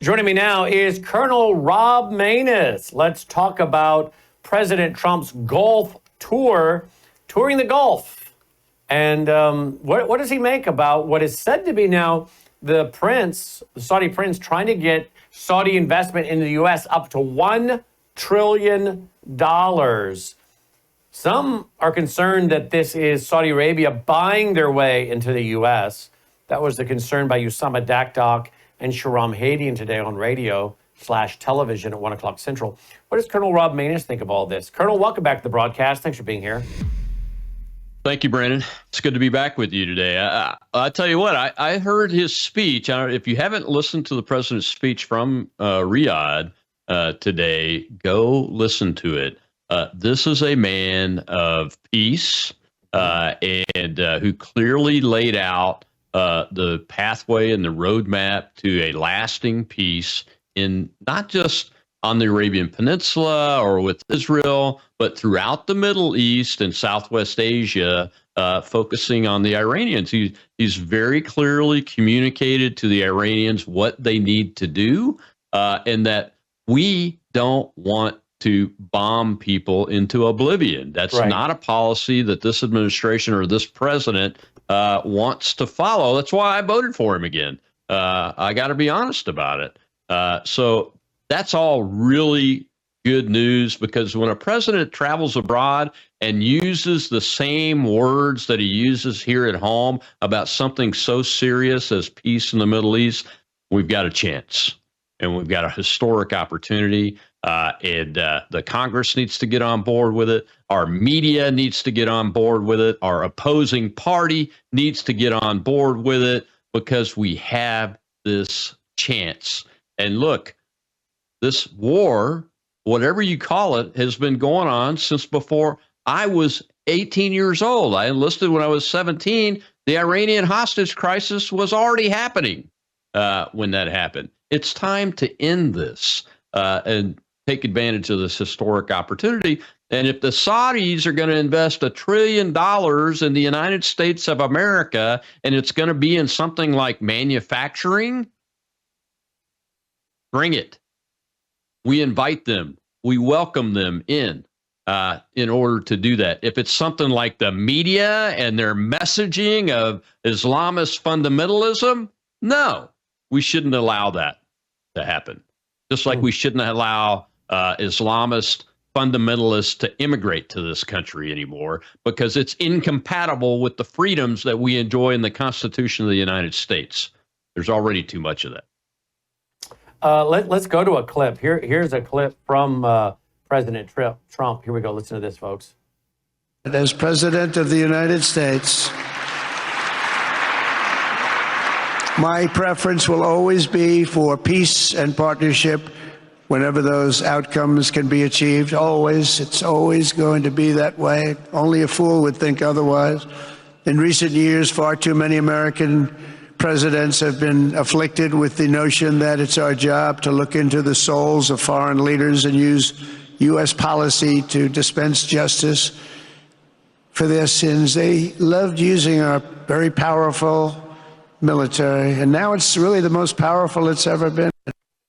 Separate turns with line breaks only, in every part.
Joining me now is Colonel Rob Maness. Let's talk about President Trump's Gulf tour, touring the Gulf. And what does he make about what is said to be now the Saudi prince, trying to get Saudi investment in the U.S. up to $1 trillion. Some are concerned that this is Saudi Arabia buying their way into the U.S. That was the concern by Usama Dakdok and Shahram Hadian today on radio/television at 1 o'clock Central. What does Colonel Rob Maness think of all this? Colonel, welcome back to the broadcast. Thanks for being here.
Thank you, Brannon. It's good to be back with you today. I tell you what, I heard his speech. If you haven't listened to the president's speech from Riyadh today, go listen to it. This is a man of peace and who clearly laid out the pathway and the roadmap to a lasting peace in not just on the Arabian Peninsula or with Israel, but throughout the Middle East and Southwest Asia, focusing on the Iranians. He's very clearly communicated to the Iranians what they need to do, and that we don't want to bomb people into oblivion. That's right. Not a policy that this administration or this president wants to follow. That's why I voted for him again. I got to be honest about it. So that's all really good news, because when a president travels abroad and uses the same words that he uses here at home about something so serious as peace in the Middle East, we've got a chance and we've got a historic opportunity. And the Congress needs to get on board with it. Our media needs to get on board with it. Our opposing party needs to get on board with it, because we have this chance. And look, this war, whatever you call it, has been going on since before I was 18 years old. I enlisted when I was 17. The Iranian hostage crisis was already happening when that happened. It's time to end this and take advantage of this historic opportunity. And if the Saudis are going to invest $1 trillion in the United States of America, and it's going to be in something like manufacturing, bring it. We invite them. We welcome them in order to do that. If it's something like the media and their messaging of Islamist fundamentalism, no, we shouldn't allow that to happen. Just like we shouldn't allow Islamist fundamentalists to immigrate to this country anymore, because it's incompatible with the freedoms that we enjoy in the Constitution of the United States. There's already too much of that.
Let's go to a clip. Here's a clip from President Trump. Here we go. Listen to this, folks.
As President of the United States, my preference will always be for peace and partnership whenever those outcomes can be achieved. Always. It's always going to be that way. Only a fool would think otherwise. In recent years, far too many American presidents have been afflicted with the notion that it's our job to look into the souls of foreign leaders and use U.S. policy to dispense justice for their sins. They loved using our very powerful military, and now it's really the most powerful it's ever been.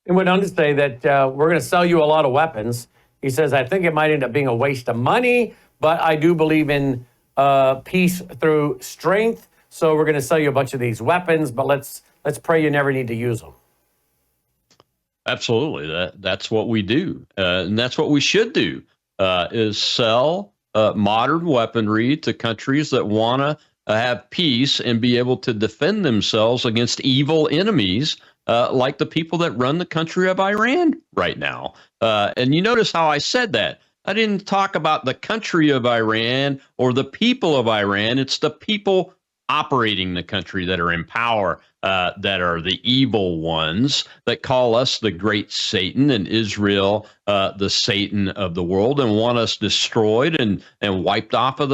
He went on to say that we're going to sell you a lot of weapons. He says, I think it might end up being a waste of money, but I do believe in peace through strength. So we're going to sell you a bunch of these weapons, but let's pray you never need to use them.
Absolutely. That's what we do. And that's what we should do, is sell modern weaponry to countries that want to have peace and be able to defend themselves against evil enemies, like the people that run the country of Iran right now. And you notice how I said that. I didn't talk about the country of Iran or the people of Iran. It's the people operating the country that are in power, that are the evil ones, that call us the great Satan and Israel the Satan of the world, and want us destroyed and wiped off of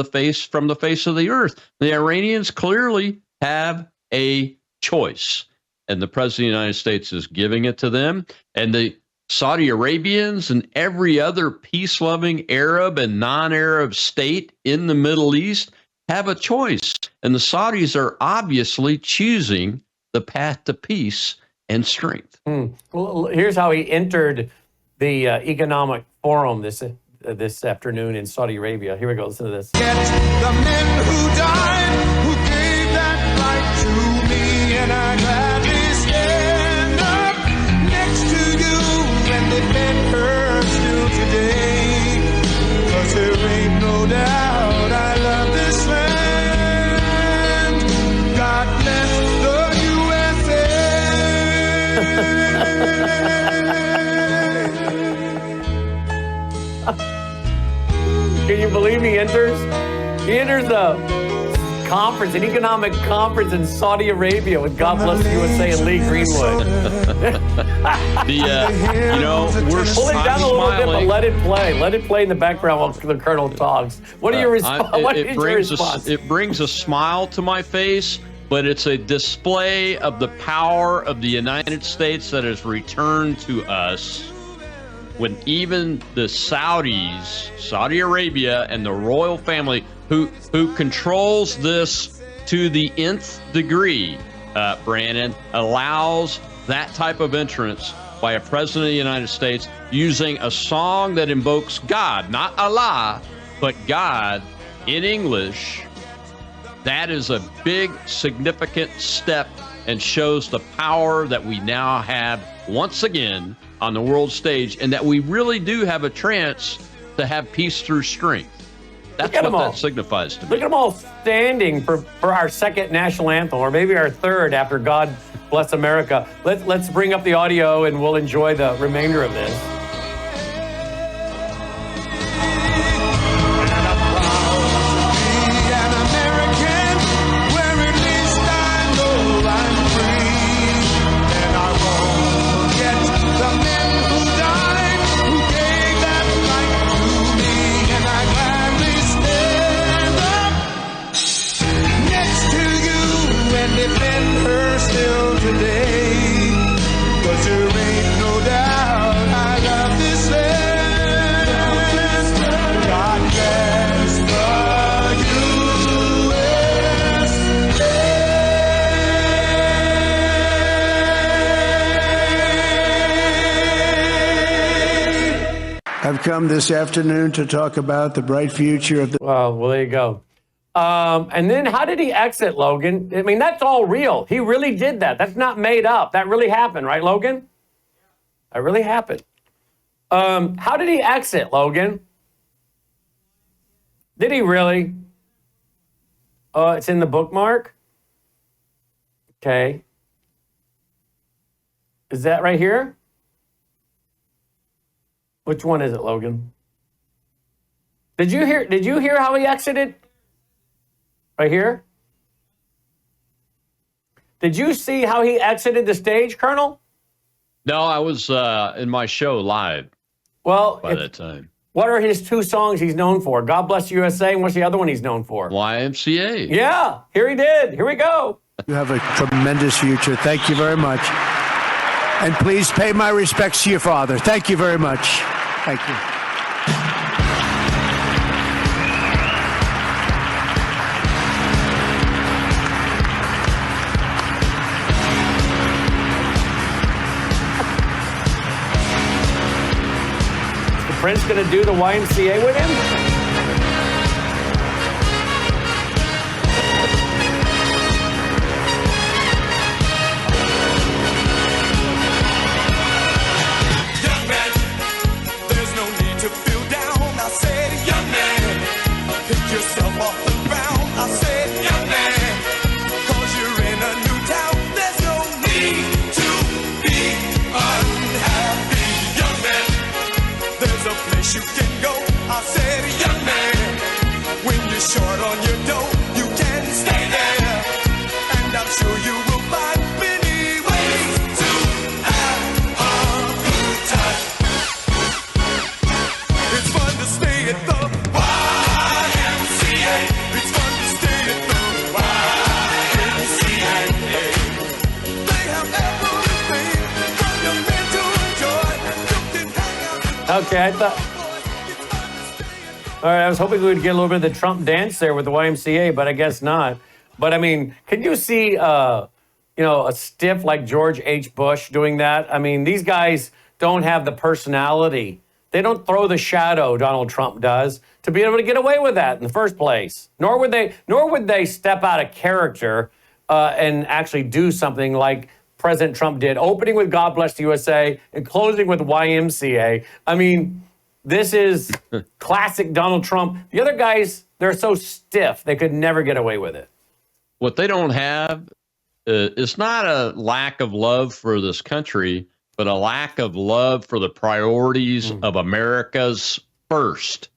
from the face of the earth. The Iranians clearly have a choice, and the President of the United States is giving it to them. And the Saudi Arabians and every other peace-loving Arab and non-Arab state in the Middle East have a choice. And the Saudis are obviously choosing the path to peace and strength.
Well, here's how he entered the economic forum this afternoon in Saudi Arabia. Here we go. Listen to this.
Get the men who died, who gave that right to me, and I gladly stand up next to you and defend her still today. 'Cause there ain't no doubt I love this land. God bless the USA.
Can you believe he enters? He enters the conference, an economic conference in Saudi Arabia with God Bless the USA and Lee Greenwood.
We're
Pull it down a little bit, but
smiling.
let it play. Let it play in the background while the Colonel talks. What are your response?
It brings a smile to my face, but it's a display of the power of the United States that has returned to us when even the Saudis, Saudi Arabia, and the royal family, who controls this to the nth degree, Brannon, allows that type of entrance by a president of the United States using a song that invokes God, not Allah, but God in English. That is a big, significant step and shows the power that we now have once again on the world stage, and that we really do have a chance to have peace through strength. That's what that signifies to me.
Look at them all standing for our second national anthem, or maybe our third after God Bless America. Let's bring up the audio and we'll enjoy the remainder of this.
I've come this afternoon to talk about the bright future of the...
Well, there you go. And then how did he exit, Logan? I mean, that's all real. He really did that. That's not made up. That really happened, right, Logan? That really happened. How did he exit, Logan? Did he really? Oh, it's in the bookmark? Okay. Is that right here? Which one is it, Logan? Did you hear how he exited? Right here? Did you see how he exited the stage, Colonel?
No, I was in my show live
Well,
by that time.
What are his two songs he's known for? God Bless USA, and what's the other one he's known for?
YMCA.
Yeah, here he did. Here we go.
You have a tremendous future. Thank you very much. And please pay my respects to your father. Thank you very much. Thank you.
Is the Prince going to do the YMCA with him?
You can go, I said, young man. When you're short on your dough, you can stay there. And I'm sure you will find many ways to have a good time. It's fun to stay at the YMCA. It's fun to stay at the YMCA. They have everything from your men to enjoy. You can hang out.
Okay, I thought... All right, I was hoping we would get a little bit of the Trump dance there with the YMCA, but I guess not. But I mean, can you see a stiff like George H. Bush doing that. I mean, these guys don't have the personality. They don't throw the shadow Donald Trump does to be able to get away with that in the first place. Nor would they step out of character and actually do something like President Trump did, opening with God Bless the USA and closing with YMCA. I mean, this is classic Donald Trump. The other guys, they're so stiff, they could never get away with it.
What they don't have is not a lack of love for this country, but a lack of love for the priorities of America's first.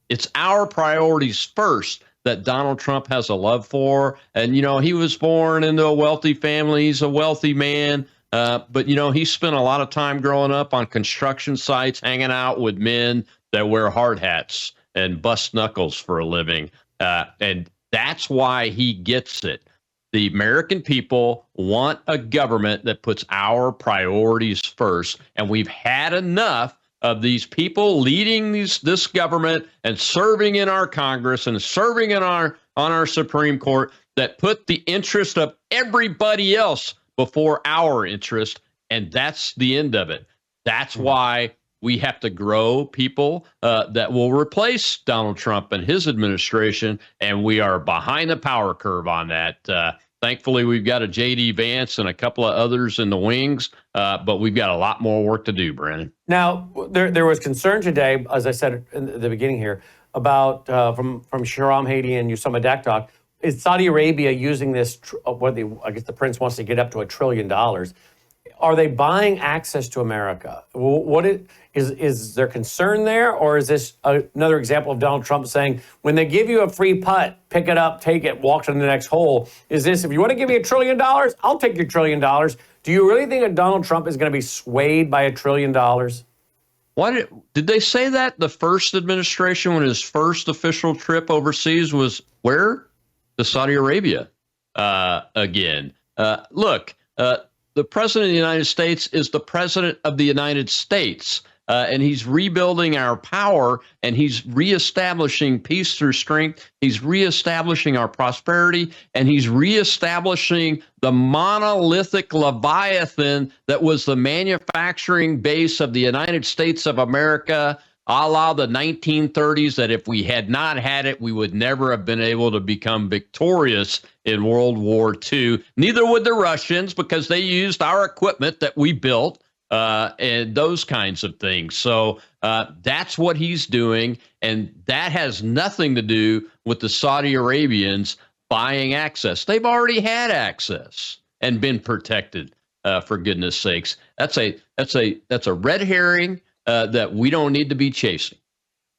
It's our priorities first that Donald Trump has a love for. And, he was born into a wealthy family. He's a wealthy man. But, he spent a lot of time growing up on construction sites, hanging out with men that wear hard hats and bust knuckles for a living. And that's why he gets it. The American people want a government that puts our priorities first. And we've had enough of these people leading this government and serving in our Congress and serving on our Supreme Court that put the interest of everybody else before our interest. And that's the end of it. That's why we have to grow people that will replace Donald Trump and his administration. And we are behind the power curve on that. Thankfully, we've got a J.D. Vance and a couple of others in the wings, but we've got a lot more work to do, Brannon.
Now, there was concern today, as I said in the beginning here, about from Shahram Hadi and Usama Daktok, is Saudi Arabia using this, I guess the prince wants to get up to $1 trillion. Are they buying access to America? Is there concern there, or is this another example of Donald Trump saying, when they give you a free putt, pick it up, take it, walk to the next hole? Is this, if you want to give me $1 trillion, I'll take your $1 trillion. Do you really think that Donald Trump is going to be swayed by $1 trillion?
Why did they say that the first administration, when his first official trip overseas was where? To Saudi Arabia again. Look, the president of the United States is the president of the United States, and he's rebuilding our power, and he's reestablishing peace through strength. He's reestablishing our prosperity, and he's reestablishing the monolithic Leviathan that was the manufacturing base of the United States of America, a la the 1930s, that if we had not had it, we would never have been able to become victorious in World War II. Neither would the Russians, because they used our equipment that we built and those kinds of things. So that's what he's doing. And that has nothing to do with the Saudi Arabians buying access. They've already had access and been protected, for goodness sakes. That's a red herring that we don't need to be chasing.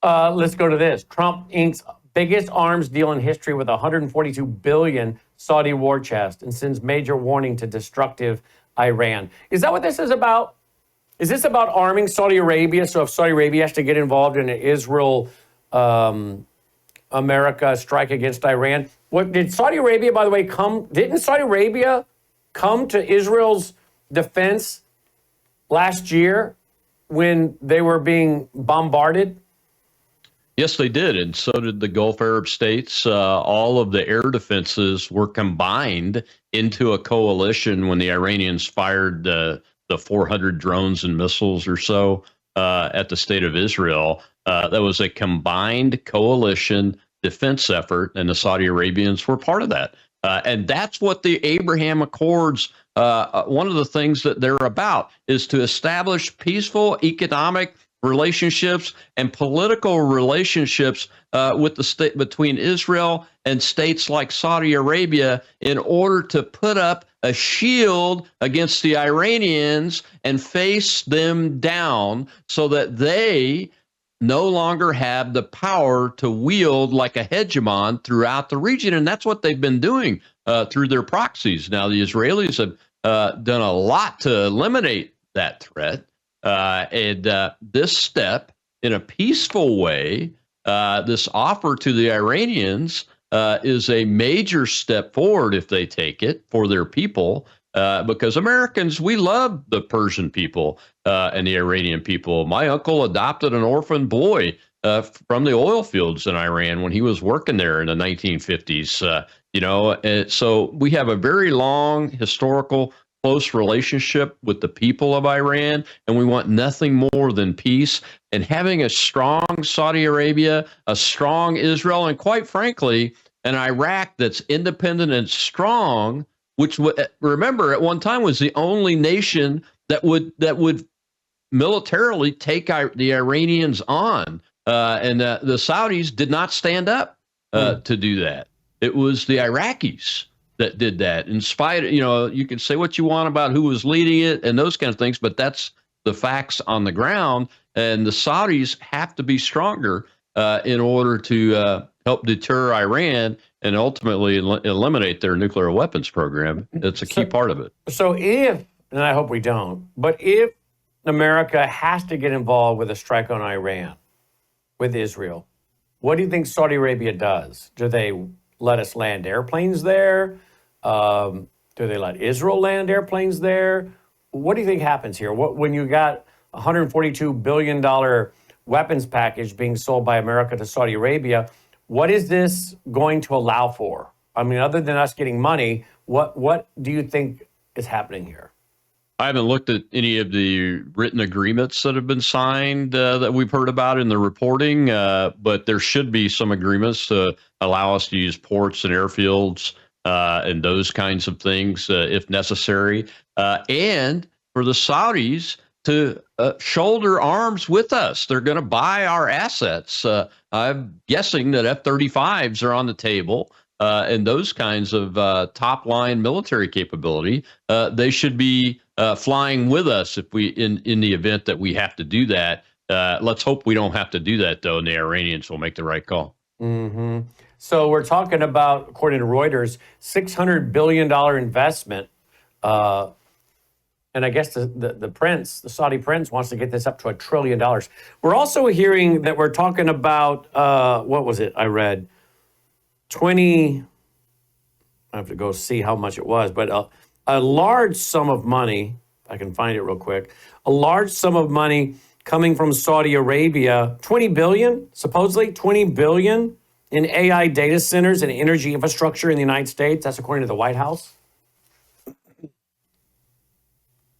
Let's go to this. Trump inks biggest arms deal in history with $142 billion Saudi war chest and sends major warning to destructive Iran. Is that what this is about? Is this about arming Saudi Arabia? So if Saudi Arabia has to get involved in an Israel, America strike against Iran, did Saudi Arabia, by the way, didn't Saudi Arabia come to Israel's defense last year when they were being bombarded?
Yes, they did. And so did the Gulf Arab states. All of the air defenses were combined into a coalition when the Iranians fired the 400 drones and missiles or so at the state of Israel. That was a combined coalition defense effort, and the Saudi Arabians were part of that. And that's what the Abraham Accords, one of the things that they're about, is to establish peaceful economic relationships and political relationships with the state between Israel and states like Saudi Arabia in order to put up a shield against the Iranians and face them down so that they no longer have the power to wield like a hegemon throughout the region. And that's what they've been doing through their proxies. Now, the Israelis have done a lot to eliminate that threat. And this step, in a peaceful way, this offer to the Iranians is a major step forward if they take it for their people, because Americans, we love the Persian people and the Iranian people. My uncle adopted an orphan boy from the oil fields in Iran when he was working there in the 1950s. So we have a very long historical close relationship with the people of Iran, and we want nothing more than peace. And having a strong Saudi Arabia, a strong Israel, and quite frankly, an Iraq that's independent and strong, which remember at one time was the only nation that would militarily take the Iranians on, and the Saudis did not stand up to do that. It was the Iraqis that did that. In spite of, you can say what you want about who was leading it and those kind of things, but that's the facts on the ground. And the Saudis have to be stronger in order to help deter Iran and ultimately eliminate their nuclear weapons program. That's a key part of it.
So if, and I hope we don't, but if America has to get involved with a strike on Iran, with Israel, what do you think Saudi Arabia does? Do they let us land airplanes there? Do they let Israel land airplanes there? What do you think happens here? When you got a $142 billion weapons package being sold by America to Saudi Arabia, what is this going to allow for? I mean, other than us getting money, what do you think is happening here?
I haven't looked at any of the written agreements that have been signed that we've heard about in the reporting, but there should be some agreements to allow us to use ports and airfields and those kinds of things if necessary, and for the Saudis to shoulder arms with us. They're going to buy our assets. I'm guessing that F-35s are on the table. And those kinds of top-line military capability, they should be flying with us if we, in the event that we have to do that. Let's hope we don't have to do that, though, and the Iranians will make the right call.
Mm-hmm. So we're talking about, according to Reuters, $600 billion investment. And I guess the prince, the Saudi prince, wants to get this up to $1 trillion. We're also hearing that we're talking about, what was it I read? I have to go see how much it was, but a large sum of money, I can find it real quick, a large sum of money coming from Saudi Arabia, 20 billion, supposedly 20 billion in AI data centers and energy infrastructure in the United States. That's according to the White House.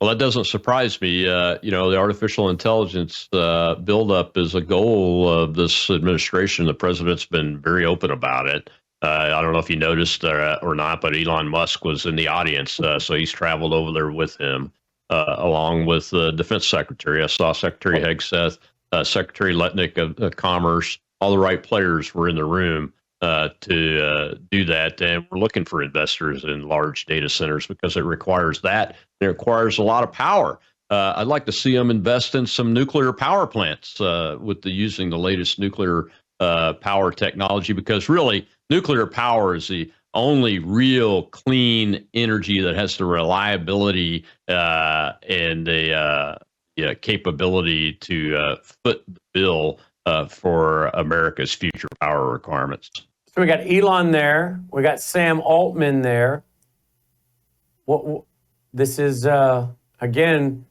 Well, that doesn't surprise me. The artificial intelligence buildup is a goal of this administration. The president's been very open about it. I don't know if you noticed or not, but Elon Musk was in the audience, so he's traveled over there with him, along with the Defense Secretary. I saw Secretary Hegseth, Secretary Letnick of Commerce. All the right players were in the room to do that, and we're looking for investors in large data centers because it requires that. It requires a lot of power. I'd like to see them invest in some nuclear power plants using the latest nuclear power technology, because really nuclear power is the only real clean energy that has the reliability and the capability to foot the bill for America's future power requirements.
So we got Elon there. We got Sam Altman there. This is, again,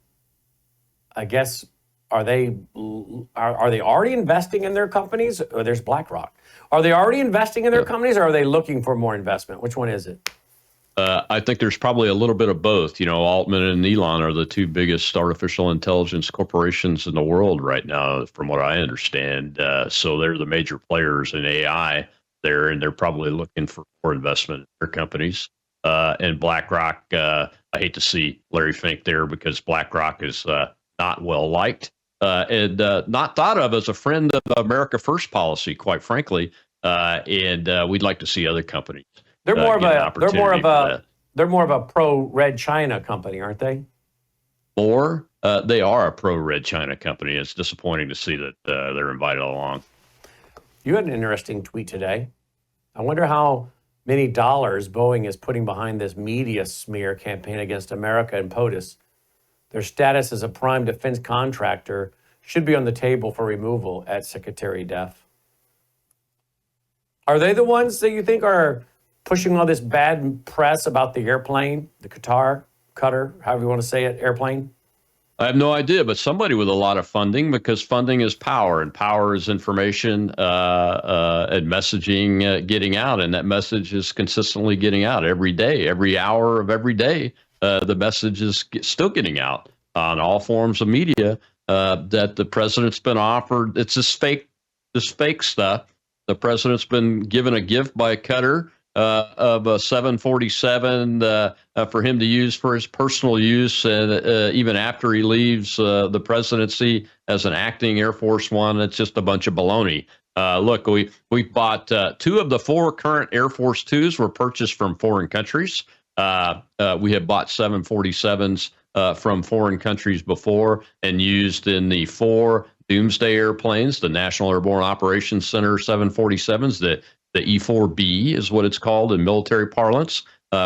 I guess, are they already investing in their companies? Or there's BlackRock. Are they already investing in their companies, or are they looking for more investment? Which one is it?
I think there's probably a little bit of both. Altman and Elon are the two biggest artificial intelligence corporations in the world right now, from what I understand. So they're the major players in AI there, and they're probably looking for more investment in their companies. And BlackRock, I hate to see Larry Fink there, because BlackRock is not well liked and not thought of as a friend of America First policy, quite frankly. And we'd like to see other companies.
They're more of a pro-Red China company, aren't they?
They are a pro-Red China company. It's disappointing to see that they're invited along.
You had an interesting tweet today. I wonder how many dollars Boeing is putting behind this media smear campaign against America and POTUS. Their status as a prime defense contractor should be on the table for removal at Secretary Def. Are they the ones that you think are pushing all this bad press about the airplane, the Qatar, however you want to say it, airplane?
I have no idea, but somebody with a lot of funding, because funding is power, and power is information and messaging getting out, and that message is consistently getting out every day, every hour of every day. The message is still getting out on all forms of media that the president's been offered. It's this fake stuff. The president's been given a gift by Qatar of a 747 for him to use for his personal use, and even after he leaves the presidency as an acting Air Force One, it's just a bunch of baloney. Look, we bought 2 of the 4 current Air Force Twos were purchased from foreign countries. We had bought 747s from foreign countries before and used in the 4 Doomsday airplanes, the National Airborne Operations Center 747s, the E-4B is what it's called in military parlance.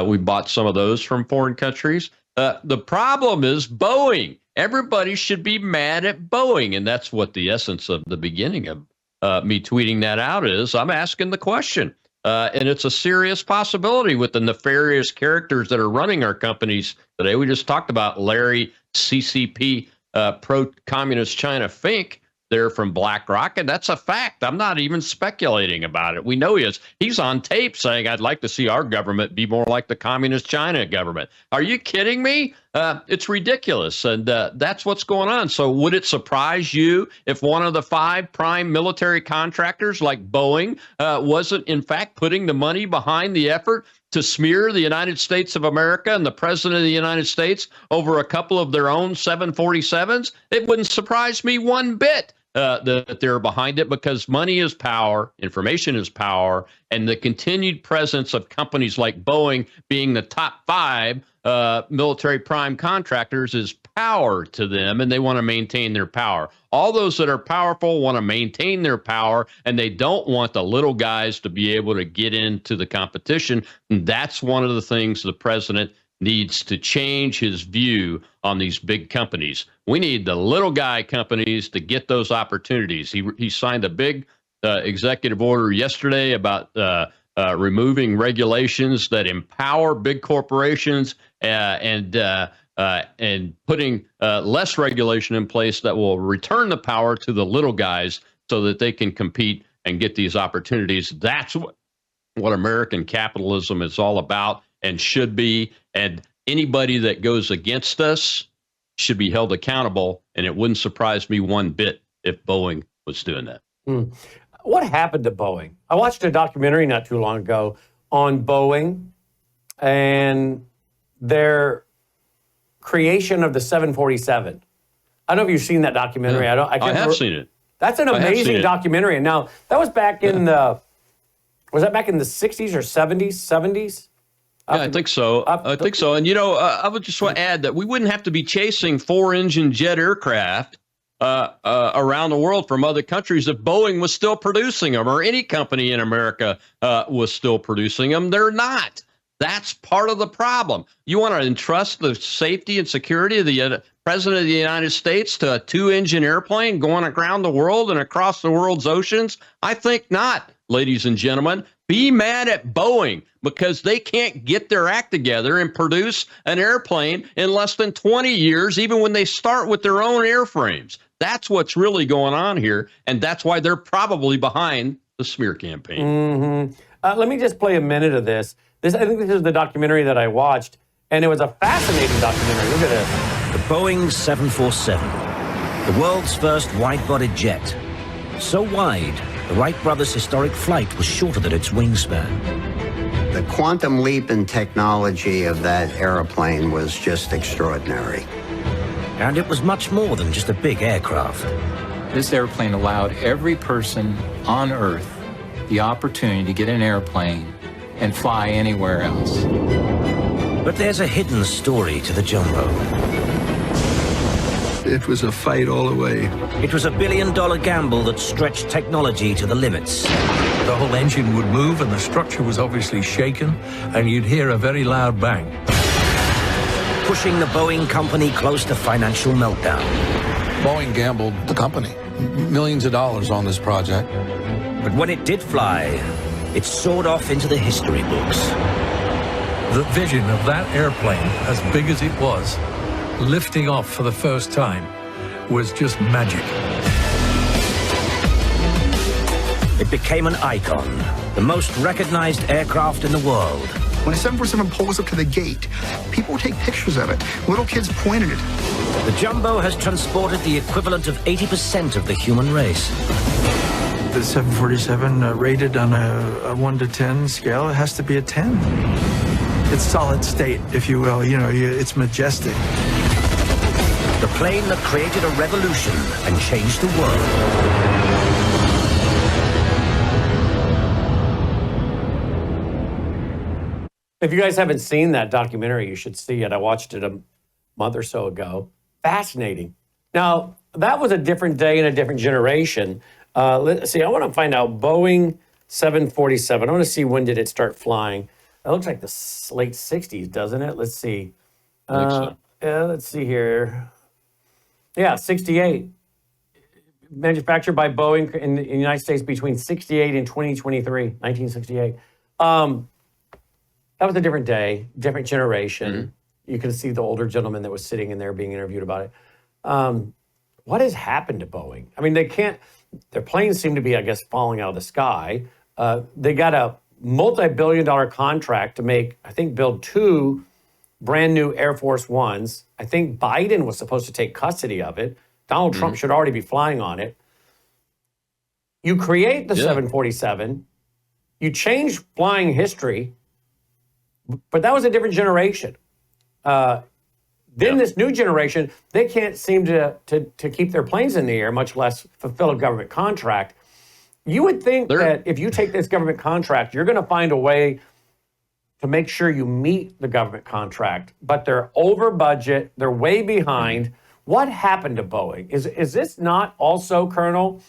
We bought some of those from foreign countries. The problem is Boeing. Everybody should be mad at Boeing, and that's what the essence of the beginning of me tweeting that out is. I'm asking the question, and it's a serious possibility with the nefarious characters that are running our companies today. We just talked about Larry CCP, pro-communist China Fink there from BlackRock, and that's a fact. I'm not even speculating about it. We know he is. He's on tape saying, I'd like to see our government be more like the communist China government. Are you kidding me? It's ridiculous, and that's what's going on. So would it surprise you if one of the 5 prime military contractors like Boeing wasn't, in fact, putting the money behind the effort to smear the United States of America and the President of the United States over a couple of their own 747s? It wouldn't surprise me one bit that they're behind it, because money is power, information is power, and the continued presence of companies like Boeing being the top 5 military prime contractors is power to them, and they want to maintain their power. All those that are powerful want to maintain their power, and they don't want the little guys to be able to get into the competition. And that's one of the things the president needs to change his view on these big companies. We need the little guy companies to get those opportunities. He signed a big executive order yesterday about removing regulations that empower big corporations and putting less regulation in place that will return the power to the little guys so that they can compete and get these opportunities. That's what American capitalism is all about and should be. And anybody that goes against us should be held accountable. And it wouldn't surprise me one bit if Boeing was doing that.
What happened to Boeing? I watched a documentary not too long ago on Boeing and their creation of the 747. I don't know if you've seen that documentary.
Yeah,
I
have seen it.
That's an amazing documentary. And now that was back in was that back in the 60s or 70s?
Yeah, I think so. I think so. And, I would just want to add that we wouldn't have to be chasing 4-engine jet aircraft around the world from other countries if Boeing was still producing them, or any company in America was still producing them. They're not. That's part of the problem. You want to entrust the safety and security of the President of the United States to a 2-engine airplane going around the world and across the world's oceans? I think not, ladies and gentlemen. Be mad at Boeing because they can't get their act together and produce an airplane in less than 20 years, even when they start with their own airframes. That's what's really going on here, and that's why they're probably behind the smear campaign.
Mm-hmm. Let me just play a minute of this. I think this is the documentary that I watched, and it was a fascinating documentary. Look at this.
The Boeing 747, the world's first wide-bodied jet. So wide, the Wright brothers' historic flight was shorter than its wingspan.
The quantum leap in technology of that airplane was just extraordinary.
And it was much more than just a big aircraft.
This airplane allowed every person on Earth the opportunity to get an airplane and fly anywhere else.
But there's a hidden story to the jumbo.
It was a fight all the way.
It was a billion-dollar gamble that stretched technology to the limits.
The whole engine would move and the structure was obviously shaken, and you'd hear a very loud bang.
Pushing the Boeing company close to financial meltdown.
Boeing gambled the company millions of dollars on this project.
But when it did fly, it soared off into the history books.
The vision of that airplane, as big as it was lifting off for the first time was just magic.
It became an icon, the most recognized aircraft in the world.
When a 747 pulls up to the gate, people take pictures of it. Little kids point at it.
The Jumbo has transported the equivalent of 80% of the human race.
The 747 rated on a 1 to 10 scale, it has to be a 10. It's solid state, if you will. It's majestic.
The plane that created a revolution and changed the world.
If you guys haven't seen that documentary, you should see it. I watched it a month or so ago. Fascinating. Now, that was a different day and a different generation. Let's see, I want to find out Boeing 747. I want to see when did it start flying. It looks like the late 60s, doesn't it? Let's see.
So.
Yeah, let's see here. Yeah, 68. Manufactured by Boeing in the United States between 68 and 2023, 1968. That was a different day, different generation. Mm-hmm. You can see the older gentleman that was sitting in there being interviewed about it. What has happened to Boeing? I mean, their planes seem to be, I guess, falling out of the sky. They got a multi-billion-dollar contract to build 2 brand new Air Force Ones. I think Biden was supposed to take custody of it. Donald Trump should already be flying on it. You create the 747. You change flying history. But that was a different generation. This new generation, they can't seem to keep their planes in the air, much less fulfill a government contract. You would think that if you take this government contract, you're going to find a way to make sure you meet the government contract. But they're over budget. They're way behind. What happened to Boeing? Is this not also, Colonel,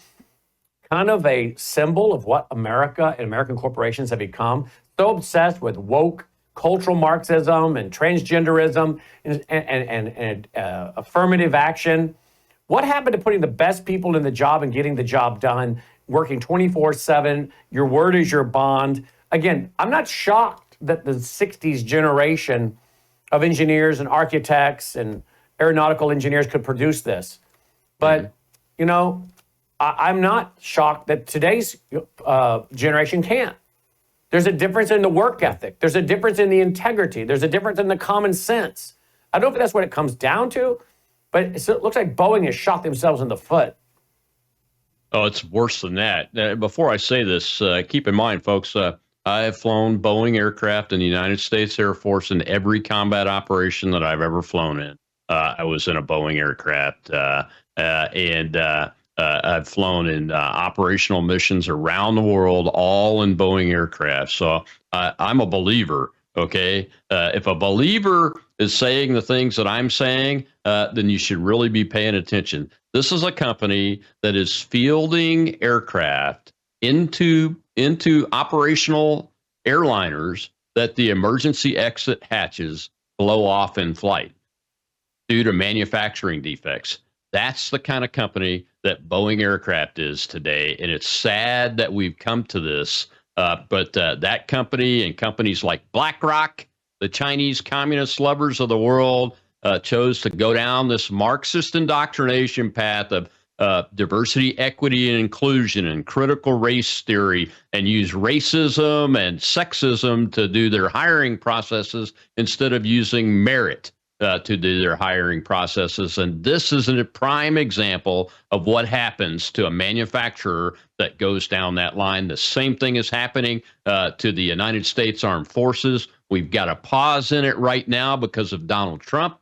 kind of a symbol of what America and American corporations have become? So obsessed with woke cultural Marxism and transgenderism and affirmative action. What happened to putting the best people in the job and getting the job done, working 24/7? Your word is your bond. Again, I'm not shocked that the 60s generation of engineers and architects and aeronautical engineers could produce this. But, I'm not shocked that today's generation can't. There's a difference in the work ethic. There's a difference in the integrity. There's a difference in the common sense. I don't know if that's what it comes down to, but it looks like Boeing has shot themselves in the foot.
Oh, it's worse than that. Before I say this, keep in mind, folks, I have flown Boeing aircraft in the United States Air Force in every combat operation that I've ever flown in. I was in a Boeing aircraft, and I've flown in operational missions around the world, all in Boeing aircraft. So I'm a believer, okay? If a believer is saying the things that I'm saying, then you should really be paying attention. This is a company that is fielding aircraft into operational airliners that the emergency exit hatches blow off in flight due to manufacturing defects. That's the kind of company that Boeing Aircraft is today, and it's sad that we've come to this. But that company and companies like BlackRock, the Chinese communist lovers of the world, chose to go down this Marxist indoctrination path of diversity, equity, and inclusion and critical race theory, and use racism and sexism to do their hiring processes instead of using merit to do their hiring processes. And this is a prime example of what happens to a manufacturer that goes down that line. The same thing is happening to the United States Armed Forces. We've got a pause in it right now because of Donald Trump.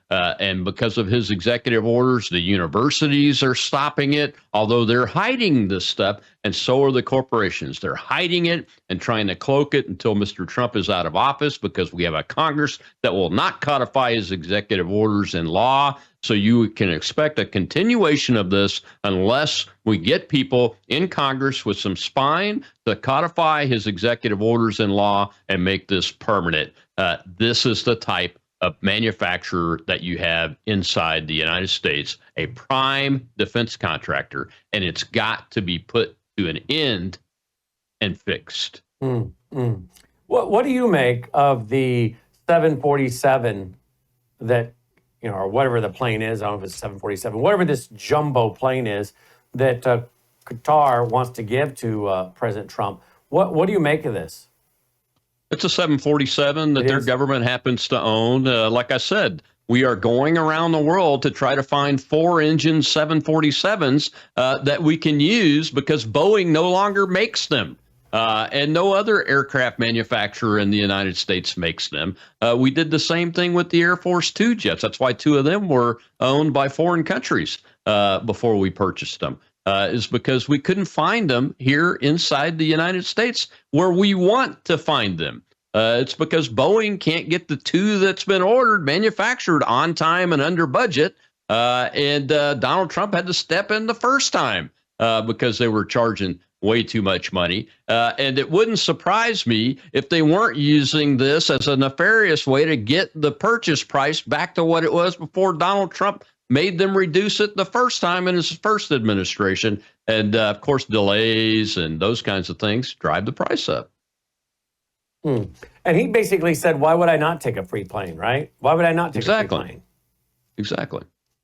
And because of his executive orders, the universities are stopping it, although they're hiding this stuff, and so are the corporations. They're hiding it and trying to cloak it until Mr. Trump is out of office, because we have a Congress that will not codify his executive orders in law. So you can expect a continuation of this unless we get people in Congress with some spine to codify his executive orders in law and make this permanent. This is the type of manufacturer that you have inside the United States, a prime defense contractor, and it's got to be put to an end and fixed.
What do you make of the 747 that, or whatever the plane is, I don't know if it's 747, whatever this jumbo plane is that Qatar wants to give to President Trump. What do you make of this?
It's a 747 that their government happens to own. Like I said, we are going around the world to try to find 4-engine 747s that we can use because Boeing no longer makes them. And no other aircraft manufacturer in the United States makes them. We did the same thing with the Air Force Two jets. That's why 2 of them were owned by foreign countries before we purchased them, is because we couldn't find them here inside the United States where we want to find them. It's because Boeing can't get the 2 that's been ordered manufactured on time and under budget. And Donald Trump had to step in the first time because they were charging way too much money. And it wouldn't surprise me if they weren't using this as a nefarious way to get the purchase price back to what it was before Donald Trump made them reduce it the first time in his first administration. And of course, delays and those kinds of things drive the price up.
And he basically said, why would I not take a free plane, right? Why would I not take a free plane?
Exactly.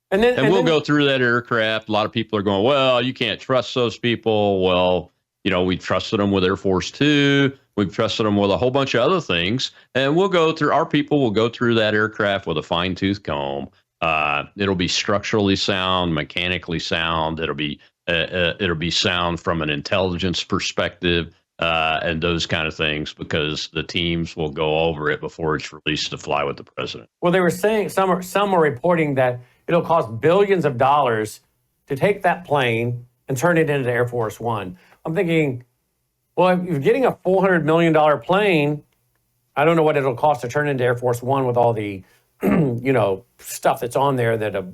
And
we'll go through that aircraft. A lot of people are going, well, you can't trust those people. Well, we trusted them with Air Force Two. We've trusted them with a whole bunch of other things. And our people will go through that aircraft with a fine tooth comb. It'll be structurally sound, mechanically sound. It'll be sound from an intelligence perspective and those kind of things, because the teams will go over it before it's released to fly with the president.
Well, they were saying, some are reporting that it'll cost billions of dollars to take that plane and turn it into Air Force One. I'm thinking, well, if you're getting a $400 million plane, I don't know what it'll cost to turn into Air Force One with all the, stuff that's on there that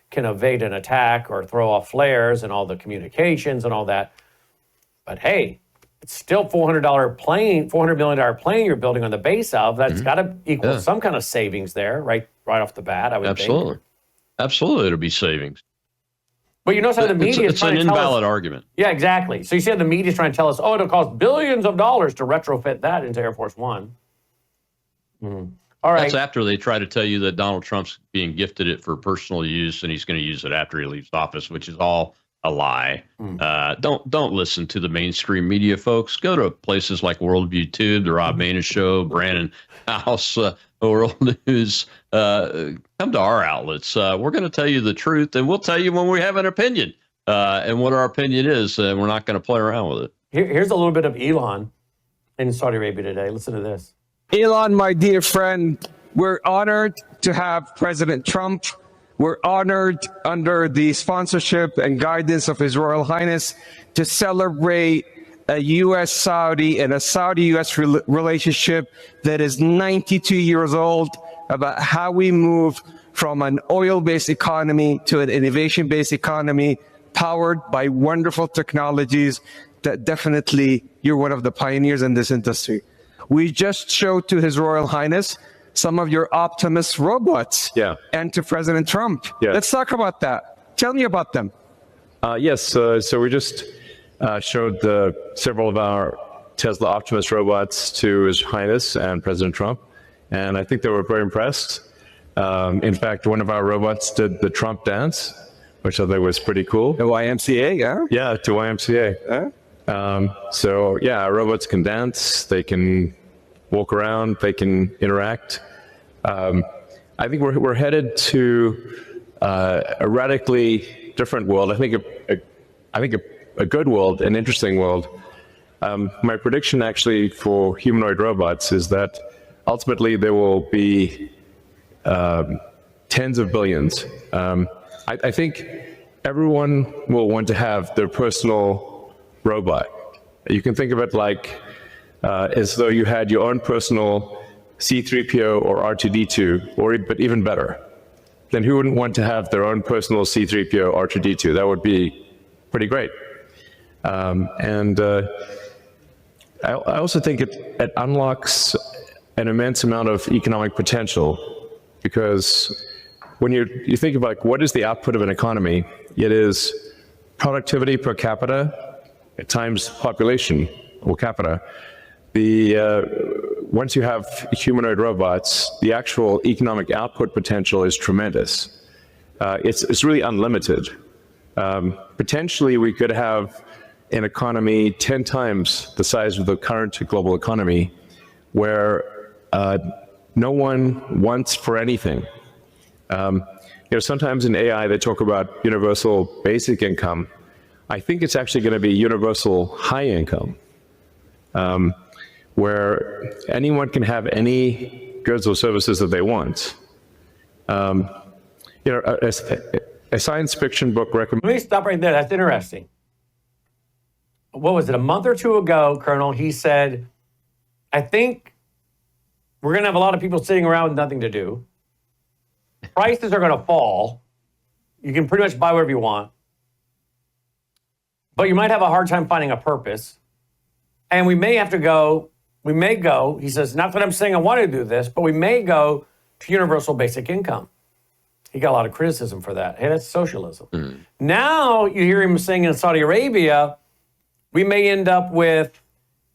can evade an attack or throw off flares and all the communications and all that. But hey, it's still $400 million plane you're building on the base of. That's got to equal some kind of savings there, right off the bat, I would think.
Absolutely, it'll be savings.
But you notice how the media is trying to tell us...
It's an invalid argument.
Yeah, exactly. So you see how the media is trying to tell us, it'll cost billions of dollars to retrofit that into Air Force One. All right.
That's after they try to tell you that Donald Trump's being gifted it for personal use and he's going to use it after he leaves office, which is all a lie. Don't listen to the mainstream media, folks. Go to places like Worldview Tube, the Rob Maness Show, Brannon, Howse, World News. Come to our outlets. We're going to tell you the truth, and we'll tell you when we have an opinion and what our opinion is. We're not going to play around with it.
Here's a little bit of Elon in Saudi Arabia today. Listen to this.
Elon, my dear friend, we're honored to have President Trump. We're honored under the sponsorship and guidance of His Royal Highness to celebrate a U.S.-Saudi and a Saudi-U.S. relationship that is 92 years old, about how we move from an oil-based economy to an innovation-based economy powered by wonderful technologies that definitely you're one of the pioneers in this industry. We just showed to His Royal Highness some of your Optimus robots and to President Trump. Let's talk about that. Tell me about them.
Yes, so we just showed several of our Tesla Optimus robots to His Highness and President Trump, and I think they were very impressed. In fact, one of our robots did the Trump dance, which I think was pretty cool.
The YMCA, yeah?
Yeah, to YMCA. So, yeah, our robots can dance, they can walk around, they can interact. I think we're headed to a radically different world. I think a good world, an interesting world. My prediction actually for humanoid robots is that ultimately there will be tens of billions. I think everyone will want to have their personal robot. You can think of it like as though you had your own personal C-3PO or R2-D2, but even better. Then who wouldn't want to have their own personal C-3PO, R2-D2? That would be pretty great. I also think it unlocks an immense amount of economic potential, because when you think of like what is the output of an economy, it is productivity per capita times population per capita. once you have humanoid robots, the actual economic output potential is tremendous. It's really unlimited. Potentially, we could have an economy 10 times the size of the current global economy, where no one wants for anything. Sometimes in AI they talk about universal basic income. I think it's actually going to be universal high income, where anyone can have any goods or services that they want. A science fiction book recommends.
Let me stop right there. That's interesting. What was it, a month or two ago, Colonel? He said, I think we're going to have a lot of people sitting around with nothing to do. Prices are going to fall. You can pretty much buy whatever you want. But you might have a hard time finding a purpose. And we may go, he says, not that I'm saying I want to do this, but we may go to universal basic income. He got a lot of criticism for that. Hey, that's socialism. Now you hear him saying in Saudi Arabia, we may end up with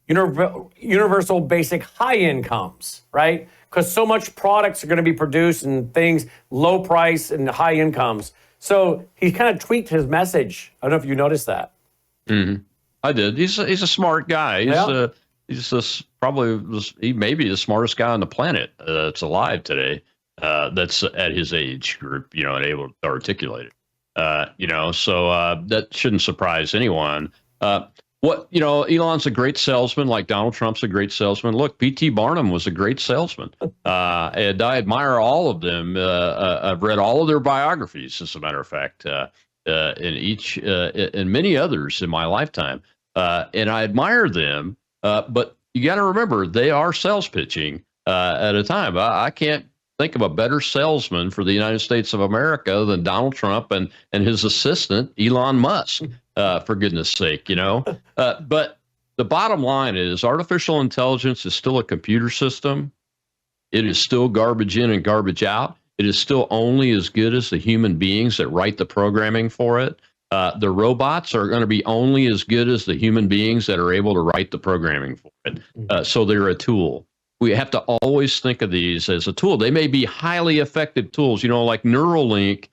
universal basic high incomes, right? Because so much products are going to be produced and things, low price and high incomes. So he kind of tweaked his message. I don't know if you noticed that.
Mm-hmm. I did. He's a smart guy. He may be the smartest guy on the planet that's alive today. That's at his age group, and able to articulate it. So that shouldn't surprise anyone. Elon's a great salesman, like Donald Trump's a great salesman. Look, P.T. Barnum was a great salsman. And I admire all of them. I've read all of their biographies, as a matter of fact, and many others in my lifetime. And I admire them. But you got to remember, they are sales pitching at a time. I can't think of a better salesman for the United States of America than Donald Trump and his assistant, Elon Musk, for goodness sake, But the bottom line is artificial intelligence is still a computer system. It is still garbage in and garbage out. It is still only as good as the human beings that write the programming for it. The robots are going to be only as good as the human beings that are able to write the programming for it. So they're a tool. We have to always think of these as a tool. They may be highly effective tools, like Neuralink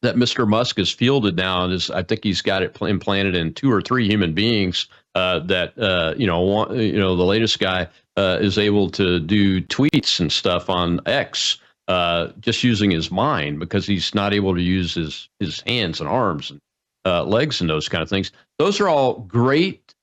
that Mr. Musk has fielded now. And I think he's got it implanted in 2 or 3 human beings the latest guy is able to do tweets and stuff on X just using his mind, because he's not able to use his hands and arms and legs and those kind of things. Those are all great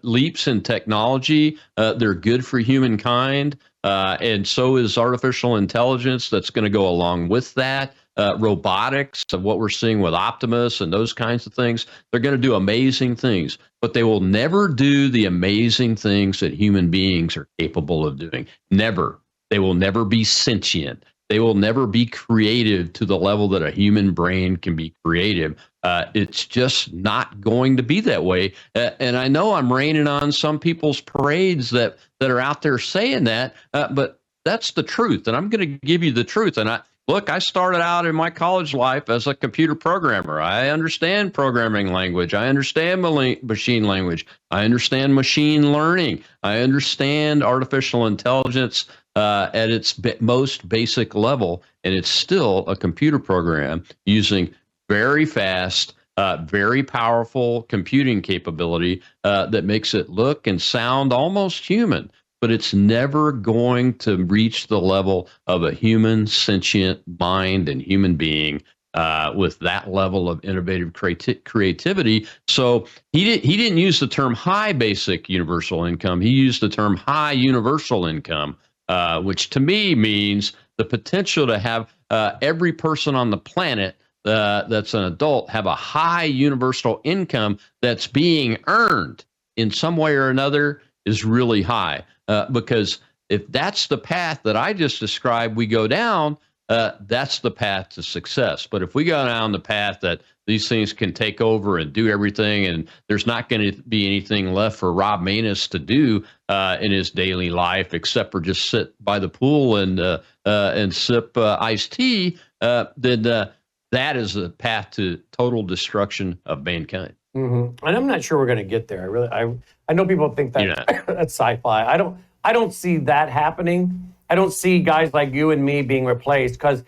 leaps in technology. They're good for humankind. And so is artificial intelligence that's going to go along with that. Robotics, of what we're seeing with Optimus and those kinds of things, they're going to do amazing things, but they will never do the amazing things that human beings are capable of doing. Never. They will never be sentient. They will never be creative to the level that a human brain can be creative. It's just not going to be that way. And I know I'm raining on some people's parades that are out there saying that, but that's the truth. And I'm going to give you the truth. And I started out in my college life as a computer programmer. I understand programming language. I understand machine language. I understand machine learning. I understand artificial intelligence at its most basic level. And it's still a computer program using very fast, very powerful computing capability that makes it look and sound almost human. But it's never going to reach the level of a human sentient mind and human being with that level of innovative creativity. So he didn't use the term high basic universal income. He used the term high universal income, which to me means the potential to have every person on the planet that's an adult have a high universal income that's being earned in some way or another is really high. Because if that's the path that I just described, we go down, that's the path to success. But if we go down the path that these things can take over and do everything, and there's not going to be anything left for Rob Maness to do in his daily life except for just sit by the pool and sip iced tea, then that is the path to total destruction of mankind.
Mm-hmm. And I'm not sure we're going to get there. I know people think that that's sci-fi. I don't see that happening. I don't see guys like you and me being replaced because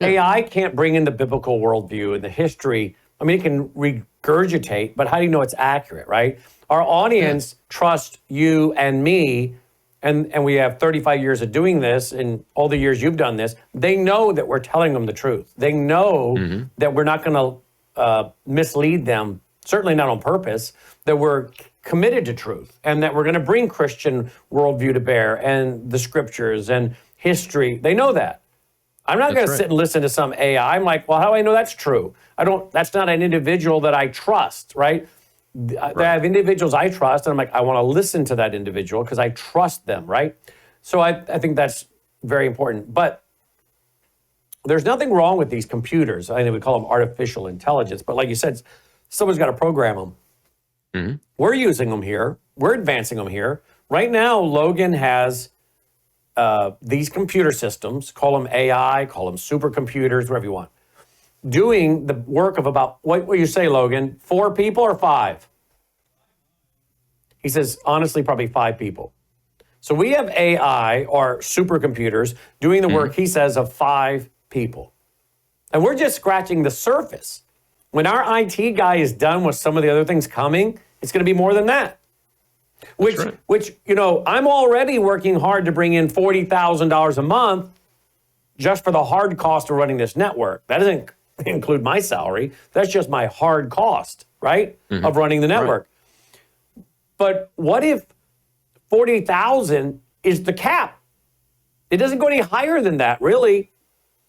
AI can't bring in the biblical worldview and the history. I mean, it can regurgitate, but how do you know it's accurate, right? Our audience trusts you and me, and we have 35 years of doing this, and all the years you've done this. They know that we're telling them the truth. They know that we're not going to mislead them, certainly not on purpose, that we're committed to truth, and that we're going to bring Christian worldview to bear, and the scriptures, and history. They know that. I'm not going to sit and listen to some AI. I'm like, well, how do I know that's true? That's not an individual that I trust, right? I have individuals I trust, and I'm like, I want to listen to that individual because I trust them, right? So I think that's very important. But there's nothing wrong with these computers. I think we call them artificial intelligence. But like you said, someone's got to program them. We're using them here. We're advancing them here. Right now, Logan has these computer systems, call them AI, call them supercomputers, whatever you want, doing the work of about, what will you say, Logan, 4 people or 5? He says, honestly, probably 5 people. So we have AI or supercomputers doing the work, he says, of 5 people. And we're just scratching the surface. When our IT guy is done with some of the other things coming, it's going to be more than that. Which, you know, I'm already working hard to bring in $40,000 a month just for the hard cost of running this network. That doesn't include my salary. That's just my hard cost, right, of running the network. But what if 40,000 is the cap? It doesn't go any higher than that, really,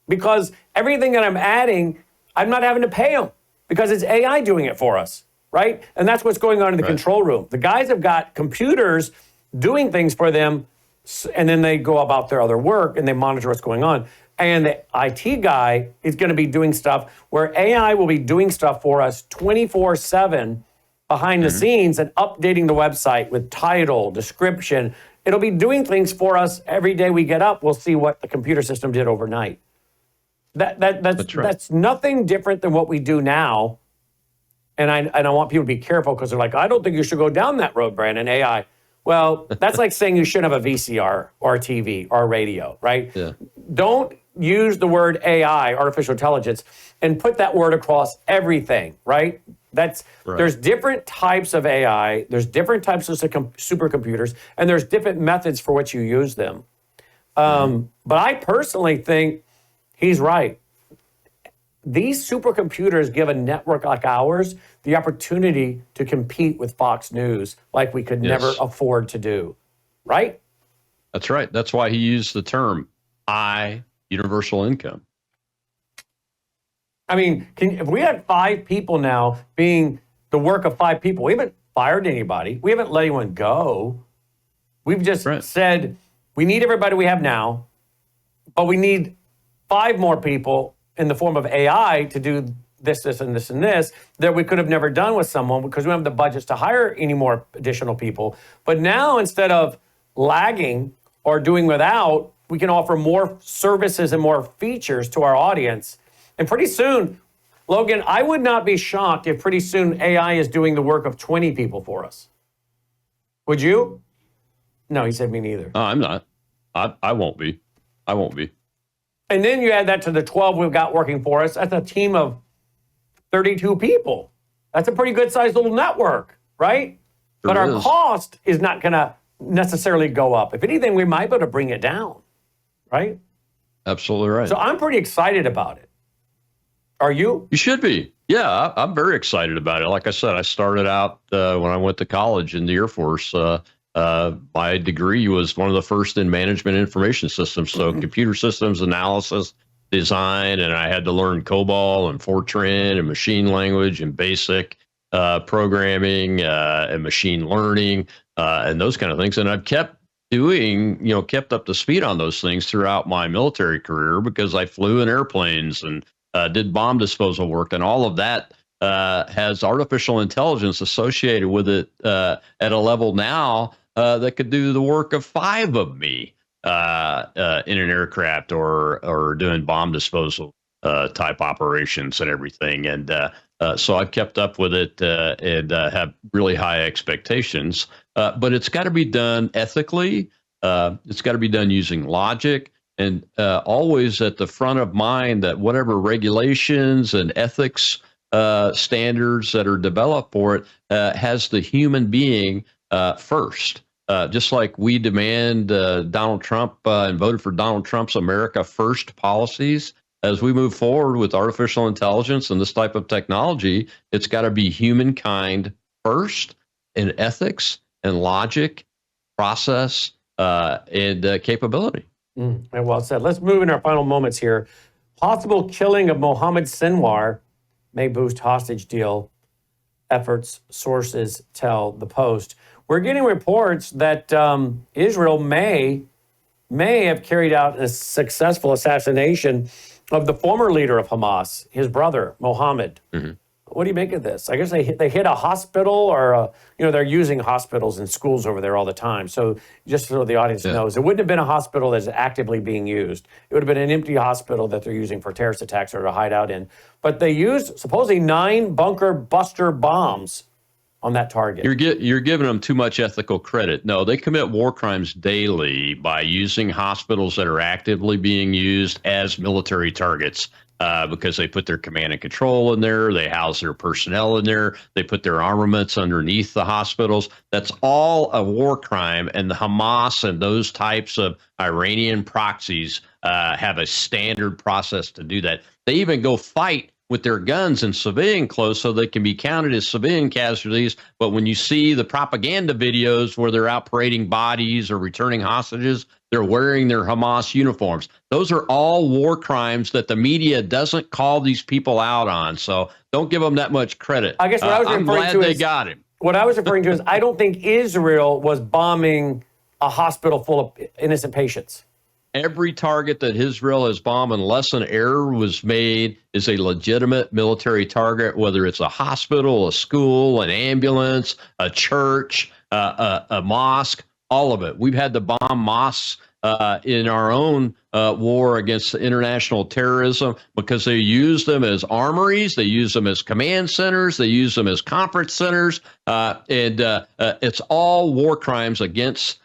because everything that I'm adding, I'm not having to pay them because it's AI doing it for us, right? And that's what's going on in the control room. The guys have got computers doing things for them, and then they go about their other work and they monitor what's going on. And the IT guy is going to be doing stuff where AI will be doing stuff for us 24/7 behind the scenes and updating the website with title, description. It'll be doing things for us every day we get up. We'll see what the computer system did overnight. That's nothing different than what we do now. And I want people to be careful because they're like, I don't think you should go down that road, Brannon, AI. Well, that's like saying you shouldn't have a VCR or a TV or a radio, right? Yeah. Don't use the word AI, artificial intelligence, and put that word across everything, right? There's different types of AI, there's different types of supercomputers, and there's different methods for which you use them. But I personally think he's right. These supercomputers give a network like ours the opportunity to compete with Fox News like we could never afford to do, right?
That's right. That's why he used the term universal income.
I mean, if we had 5 people now being the work of 5 people, we haven't fired anybody. We haven't let anyone go. We've just said, we need everybody we have now, but we need 5 more people in the form of AI to do this, this, and this, and this that we could have never done with someone because we don't have the budgets to hire any more additional people. But now, instead of lagging or doing without, we can offer more services and more features to our audience. And pretty soon, Logan, I would not be shocked if pretty soon AI is doing the work of 20 people for us. Would you? No, he said me neither.
I'm not. I won't be. I won't be.
And then you add that to the 12 we've got working for us. That's a team of 32 people. That's a pretty good sized little network, right? But our cost is not going to necessarily go up. If anything, we might be able to bring it down, right?
Absolutely right.
So I'm pretty excited about it. Are you?
You should be. Yeah, I'm very excited about it. Like I said, I started out when I went to college in the Air Force. My degree was one of the first in management information systems. So computer systems analysis, design, and I had to learn COBOL and Fortran and machine language and basic programming and machine learning and those kind of things. And I've kept kept up to speed on those things throughout my military career because I flew in airplanes and did bomb disposal work, and all of that has artificial intelligence associated with it at a level now that could do the work of 5 of me in an aircraft or doing bomb disposal type operations and everything. And so I've kept up with it and have really high expectations. But it's got to be done ethically. It's got to be done using logic, and always at the front of mind that whatever regulations and ethics standards that are developed for it has the human being first. Just like we demand Donald Trump and voted for Donald Trump's America First policies, as we move forward with artificial intelligence and this type of technology, it's got to be humankind first in ethics and logic, process, and capability.
Well said. Let's move in our final moments here. Possible killing of Mohammed Sinwar may boost hostage deal efforts, sources tell the Post. We're getting reports that Israel may have carried out a successful assassination of the former leader of Hamas, his brother, Mohammed. What do you make of this? I guess they hit a hospital, or they're using hospitals and schools over there all the time. So just so the audience knows, it wouldn't have been a hospital that's actively being used. It would have been an empty hospital that they're using for terrorist attacks or to hide out in. But they used supposedly 9 bunker buster bombs on that target.
You're giving them too much ethical credit. No, they commit war crimes daily by using hospitals that are actively being used as military targets. Because they put their command and control in there, they house their personnel in there, they put their armaments underneath the hospitals. That's all a war crime, and the Hamas and those types of Iranian proxies have a standard process to do that. They even go fight with their guns in civilian clothes so they can be counted as civilian casualties. But when you see the propaganda videos where they're out parading bodies or returning hostages, they're wearing their Hamas uniforms. Those are all war crimes that the media doesn't call these people out on. So don't give them that much credit.
I guess what I was
I'm
referring
glad
to
they
is,
got him.
What I was referring to is I don't think Israel was bombing a hospital full of innocent patients.
Every target that Israel has bombed, unless an error was made, is a legitimate military target, whether it's a hospital, a school, an ambulance, a church, a mosque, all of it. We've had to bomb mosques in our own war against international terrorism because they use them as armories, they use them as command centers, they use them as conference centers, and it's all war crimes against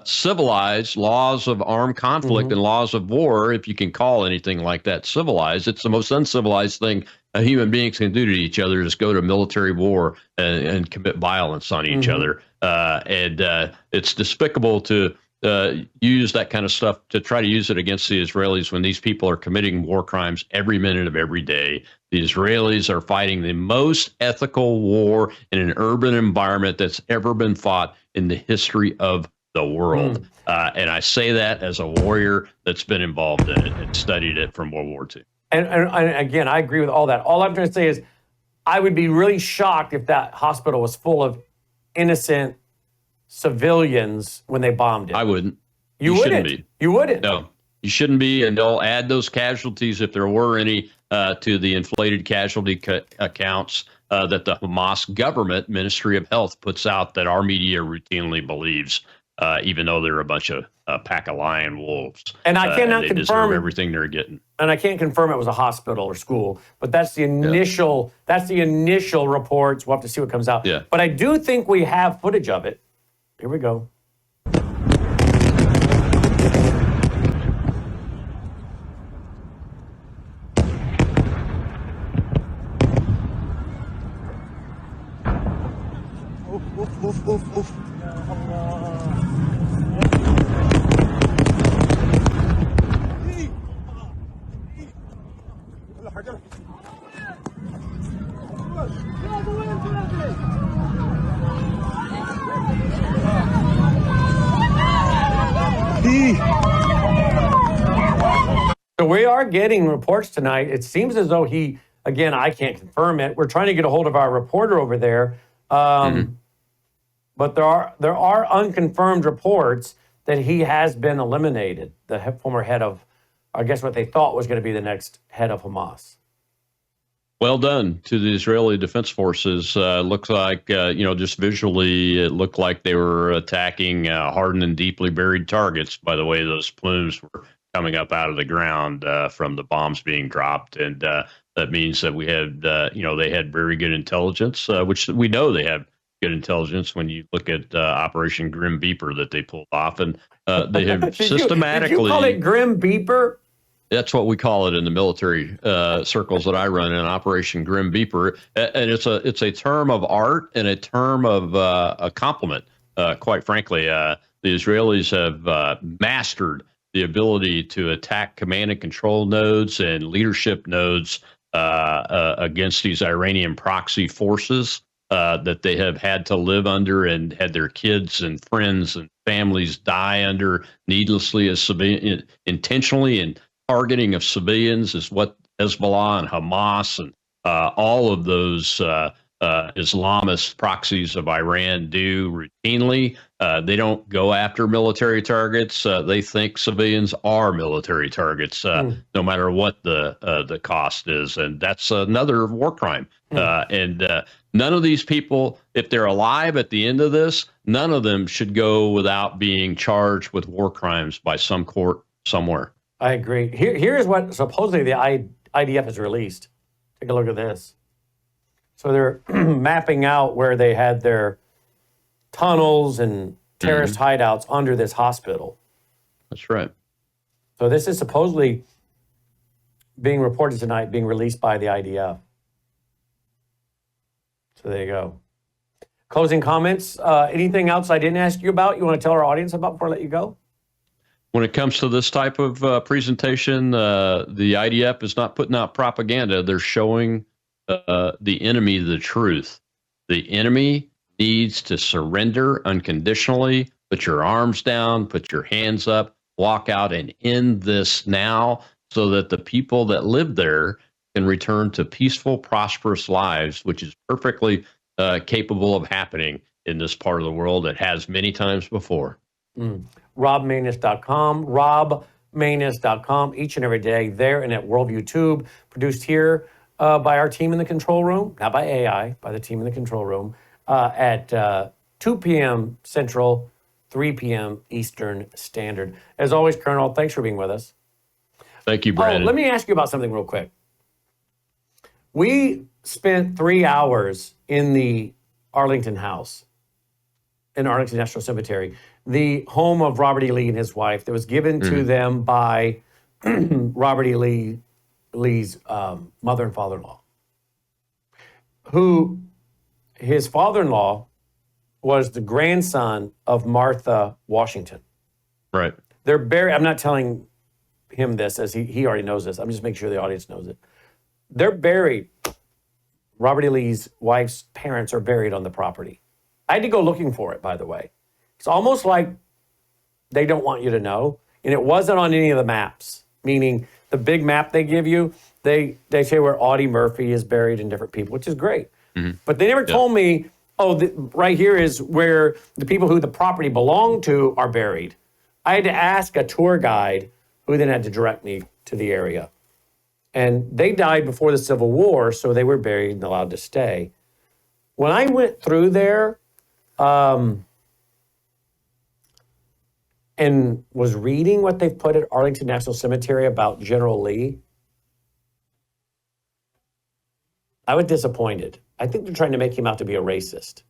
civilized laws of armed conflict and laws of war, if you can call anything like that civilized. It's the most uncivilized thing human beings can do to each other, is go to military war and commit violence on each other. And it's despicable to use that kind of stuff, to try to use it against the Israelis when these people are committing war crimes every minute of every day. The Israelis are fighting the most ethical war in an urban environment that's ever been fought in the history of the world. And I say that as a warrior that's been involved in it and studied it from World War II.
And again, I agree with all that. All I'm trying to say is I would be really shocked if that hospital was full of innocent civilians when they bombed it.
I wouldn't.
You
shouldn't
wouldn't.
be.
You wouldn't.
No, you shouldn't be. And they'll add those casualties, if there were any, to the inflated casualty accounts that the Hamas government Ministry of Health puts out, that our media routinely believes. Even though they're a bunch of pack of lion wolves.
And I cannot
they
confirm
deserve everything they're getting.
And I can't confirm it was a hospital or school, but that's the initial reports. We'll have to see what comes out.
Yeah.
But I do think we have footage of it. Here we go.
Oof, oof, oof.
So we are getting reports tonight. It seems as though he, again, I can't confirm it. We're trying to get a hold of our reporter over there. But there are unconfirmed reports that he has been eliminated, the former head of, I guess what they thought was going to be the next head of Hamas.
Well done to the Israeli Defense Forces. Looks like, just visually, it looked like they were attacking hardened and deeply buried targets by the way those plumes were coming up out of the ground from the bombs being dropped. And that means that we had, they had very good intelligence, which we know they have good intelligence when you look at Operation Grim Beeper that they pulled off. And they have systematically.
Did you call it Grim Beeper?
That's what we call it in the military circles that I run in, Operation Grim Beeper. And it's a term of art and a term of a compliment. Quite frankly, the Israelis have mastered the ability to attack command and control nodes and leadership nodes against these Iranian proxy forces that they have had to live under and had their kids and friends and families die under needlessly as civilian, intentionally, and targeting of civilians is what Hezbollah and Hamas and all of those Islamist proxies of Iran do routinely. They don't go after military targets. They think civilians are military targets, no matter what the cost is. And that's another war crime. And none of these people, if they're alive at the end of this, none of them should go without being charged with war crimes by some court somewhere.
I agree. Here's what supposedly the IDF has released. Take a look at this. So they're mapping out where they had their tunnels and terrorist hideouts under this hospital.
That's right.
So this is supposedly being reported tonight, being released by the IDF. So there you go. Closing comments. Anything else I didn't ask you about you want to tell our audience about before I let you go?
When it comes to this type of presentation, the IDF is not putting out propaganda. They're showing the enemy the truth. The enemy needs to surrender unconditionally, put your arms down, put your hands up, walk out and end this now so that the people that live there can return to peaceful, prosperous lives, which is perfectly capable of happening in this part of the world. It has many times before.
RobManess.com, RobManess.com, each and every day there and at Worldview Tube, produced here by our team in the control room, not by AI, by the team in the control room, at 2 p.m. Central, 3 p.m. Eastern Standard. As always, Colonel, thanks for being with us.
Thank you, Brannon.
Let me ask you about something real quick. We spent 3 hours in the Arlington House, in Arlington National Cemetery, the home of Robert E. Lee and his wife that was given to them by Robert E. Lee's mother and father-in-law, who his father-in-law was the grandson of Martha Washington.
Right.
They're buried. I'm not telling him this as he already knows this. I'm just making sure the audience knows it. They're buried. Robert E. Lee's wife's parents are buried on the property. I had to go looking for it, by the way. It's almost like they don't want you to know. And it wasn't on any of the maps, meaning the big map they give you, they say where Audie Murphy is buried and different people, which is great. But they never told me, right here is where the people who the property belonged to are buried. I had to ask a tour guide who then had to direct me to the area. And they died before the Civil War, so they were buried and allowed to stay. When I went through there, and was reading what they've put at Arlington National Cemetery about General Lee, I was disappointed. I think they're trying to make him out to be a racist.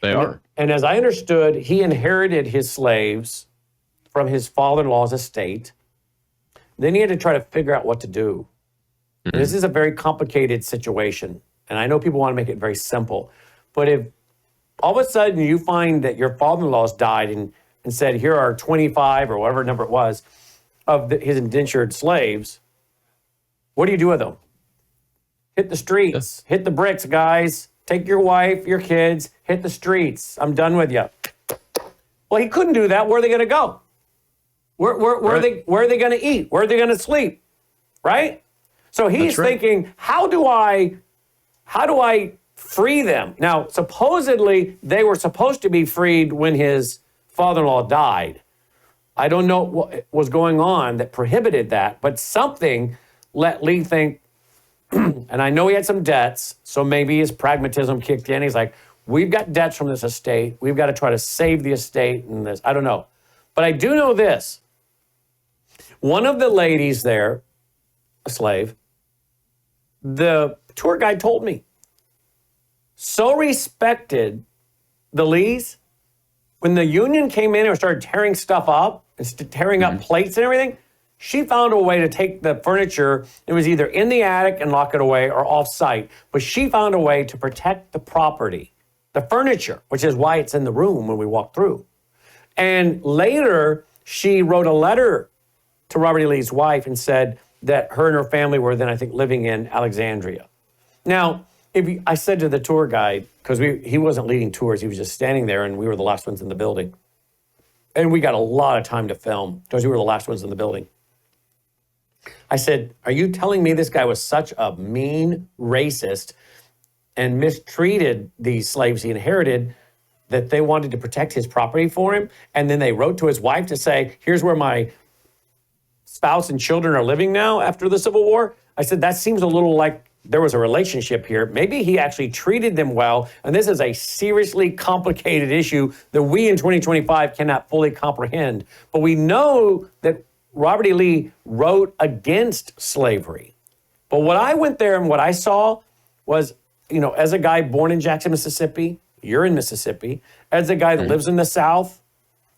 They are.
And as I understood, he inherited his slaves from his father-in-law's estate. Then he had to try to figure out what to do. This is a very complicated situation. And I know people want to make it very simple. But if all of a sudden you find that your father-in-law's died and said, here are 25 or whatever number it was of his indentured slaves, what do you do with them? Hit the streets. Hit the bricks, guys. Take your wife, your kids, hit the streets. I'm done with you. Well, he couldn't do that. Where are they going to go? Where are they going to eat? Where are they going to sleep? Right? So he's thinking, how do I free them? Now, supposedly they were supposed to be freed when his father-in-law died. I don't know what was going on that prohibited that, but something let Lee think, and I know he had some debts, so maybe his pragmatism kicked in. He's like, we've got debts from this estate. We've got to try to save the estate and this. I don't know. But I do know this. One of the ladies there, a slave, the tour guide told me, so respected the Lees. When the Union came in and started tearing stuff up, and tearing up plates and everything, she found a way to take the furniture. It was either in the attic and lock it away or off-site. But she found a way to protect the property, the furniture, which is why it's in the room when we walk through. And later, she wrote a letter to Robert E. Lee's wife and said that her and her family were then, I think, living in Alexandria. Now, I said to the tour guide, because he wasn't leading tours, he was just standing there, and we were the last ones in the building. And we got a lot of time to film, because we were the last ones in the building. I said, are you telling me this guy was such a mean racist and mistreated these slaves he inherited that they wanted to protect his property for him? And then they wrote to his wife to say, here's where my spouse and children are living now after the Civil War? I said, that seems a little like there was a relationship here. Maybe he actually treated them well, and this is a seriously complicated issue that we in 2025 cannot fully comprehend. But we know that Robert E. Lee wrote against slavery. But what I went there and what I saw was, as a guy born in Jackson, Mississippi, you're in Mississippi, as a guy that lives in the South,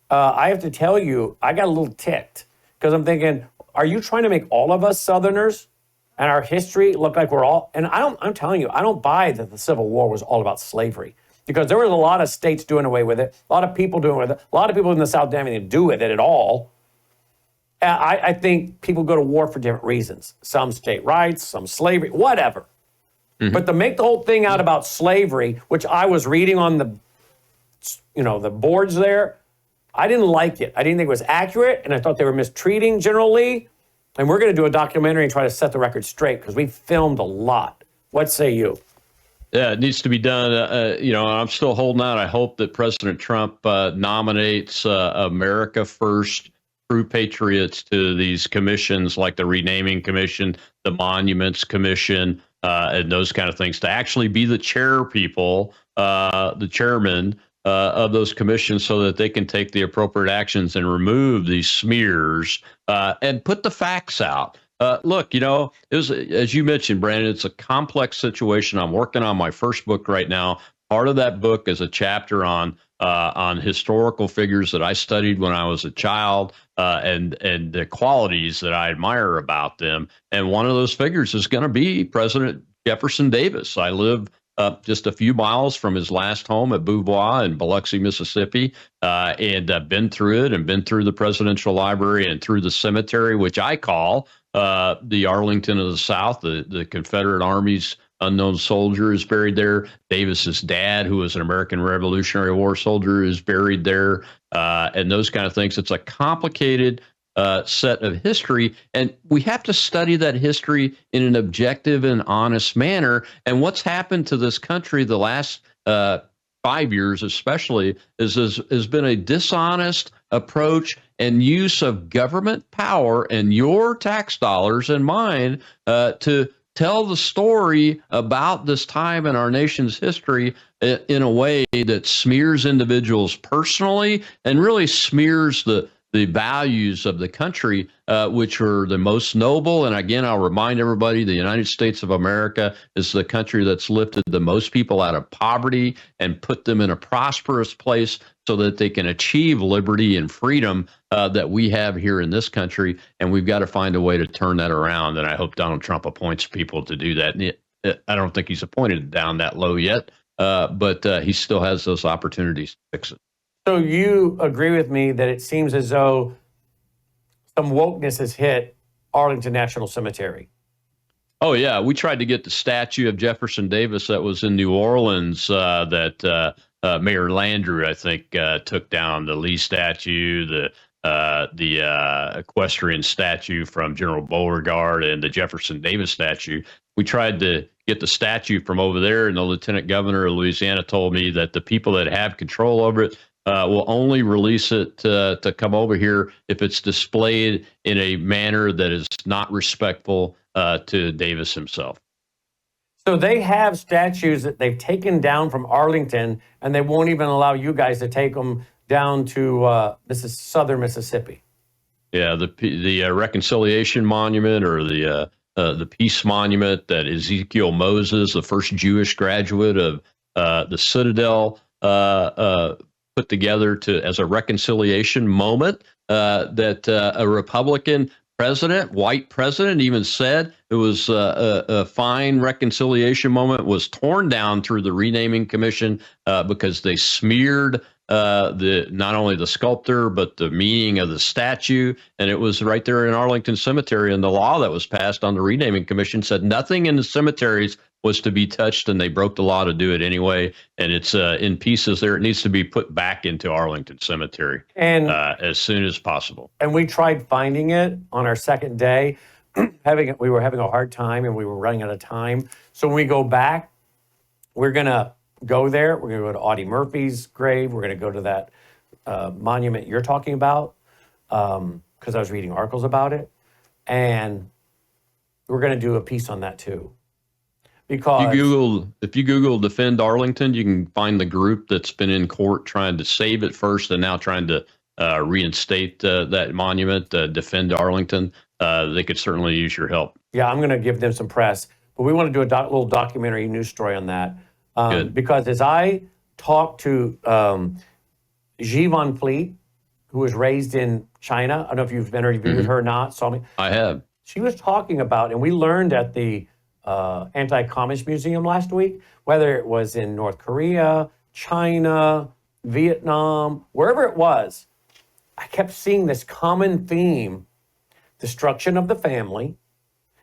I have to tell you, I got a little ticked because I'm thinking, are you trying to make all of us Southerners and our history look like we're all, and I'm telling you, I don't buy that the Civil War was all about slavery, because there was a lot of states doing away with it, a lot of people doing it with it, a lot of people in the South didn't have anything to do with it at all. I think people go to war for different reasons. Some state rights, some slavery, whatever. But to make the whole thing out about slavery, which I was reading on the boards there, I didn't like it. I didn't think it was accurate, and I thought they were mistreating General Lee. And we're going to do a documentary and try to set the record straight, because we filmed a lot. What say you?
Yeah, it needs to be done. I'm still holding out. I hope that President Trump nominates America First true patriots to these commissions, like the Renaming Commission, the Monuments Commission, and those kind of things, to actually be the the chairman of those commissions, so that they can take the appropriate actions and remove these smears and put the facts out. Look, it was, as you mentioned, Brandon, it's a complex situation. I'm working on my first book right now. Part of that book is a chapter on historical figures that I studied when I was a child, and the qualities that I admire about them. And one of those figures is going to be President Jefferson Davis. I live just a few miles from his last home at Beauvoir in Biloxi, Mississippi, and been through it, and been through the Presidential Library and through the cemetery, which I call the Arlington of the South. The Confederate Army's unknown soldier is buried there. Davis's dad, who was an American Revolutionary War soldier, is buried there, and those kind of things. It's a complicated set of history, and we have to study that history in an objective and honest manner. And what's happened to this country the last 5 years especially has been a dishonest approach and use of government power and your tax dollars and mine to tell the story about this time in our nation's history in a way that smears individuals personally and really smears the values of the country, which are the most noble. And again, I'll remind everybody, the United States of America is the country that's lifted the most people out of poverty and put them in a prosperous place so that they can achieve liberty and freedom that we have here in this country. And we've got to find a way to turn that around. And I hope Donald Trump appoints people to do that. And I don't think he's appointed down that low yet, but he still has those opportunities to fix it.
So you agree with me that it seems as though some wokeness has hit Arlington National Cemetery?
Oh, yeah. We tried to get the statue of Jefferson Davis that was in New Orleans that Mayor Landrieu, I think, took down. The Lee statue, the equestrian statue from General Beauregard, and the Jefferson Davis statue. We tried to get the statue from over there, and the lieutenant governor of Louisiana told me that the people that have control over it will only release it to come over here if it's displayed in a manner that is not respectful to Davis himself.
So they have statues that they've taken down from Arlington, and they won't even allow you guys to take them down to southern Mississippi.
Yeah, the reconciliation monument, or the peace monument that Ezekiel Moses, the first Jewish graduate of the Citadel, put together as a reconciliation moment, that a Republican president, white president, even said it was a fine reconciliation moment, was torn down through the renaming commission because they smeared not only the sculptor but the meaning of the statue. And it was right there in Arlington Cemetery, and the law that was passed on the renaming commission said nothing in the cemeteries was to be touched, and they broke the law to do it anyway. And it's in pieces there. It needs to be put back into Arlington Cemetery
and
as soon as possible.
And we tried finding it on our second day. We were having a hard time, and we were running out of time. So when we go back, we're going to go there. We're going to go to Audie Murphy's grave. We're going to go to that monument you're talking about, because I was reading articles about it. And we're going to do a piece on that too. Because
if you Google Defend Arlington, you can find the group that's been in court trying to save it first and now trying to reinstate that monument, Defend Arlington. They could certainly use your help.
Yeah, I'm going to give them some press. But we want to do a little documentary news story on that. Because as I talked to Xi Van Fleet, who was raised in China, I don't know if you've interviewed with her or not. Saw me.
I have.
She was talking about, and we learned at the Anti-Communist Museum last week, whether it was in North Korea, China, Vietnam, wherever it was, I kept seeing this common theme: destruction of the family,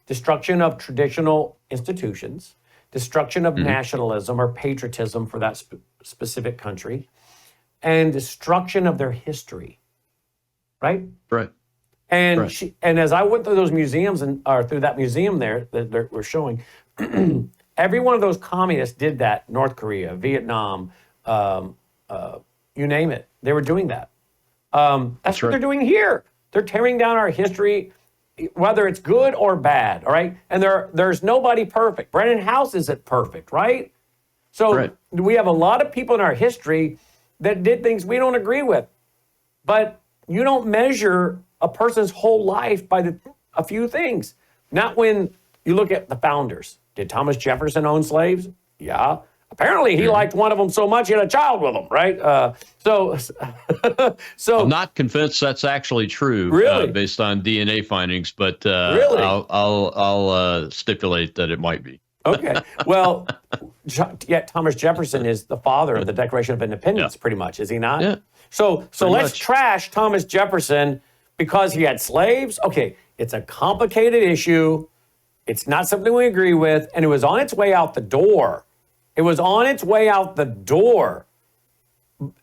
destruction of traditional institutions, destruction of nationalism or patriotism for that specific country, and destruction of their history. Right?
Right.
And
right.
And as I went through those museums or through that museum there that we're showing, every one of those communists did that. North Korea, Vietnam, you name it, they were doing that. That's what they're doing here. They're tearing down our history, whether it's good or bad. All right, and there's nobody perfect. Brannon Howse isn't perfect, right? So we have a lot of people in our history that did things we don't agree with, but you don't measure a person's whole life by a few things. Not when you look at the founders. Did Thomas Jefferson own slaves? Yeah. Apparently he liked one of them so much he had a child with them, right? So
I'm not convinced that's actually true,
really?
Based on DNA findings, but
really?
I'll stipulate that it might be.
Okay. Well, yeah, Thomas Jefferson is the father of the Declaration of Independence, pretty much, is he not?
Yeah.
So let's trash Thomas Jefferson because he had slaves. Okay, it's a complicated issue. It's not something we agree with, and it was on its way out the door. It was on its way out the door.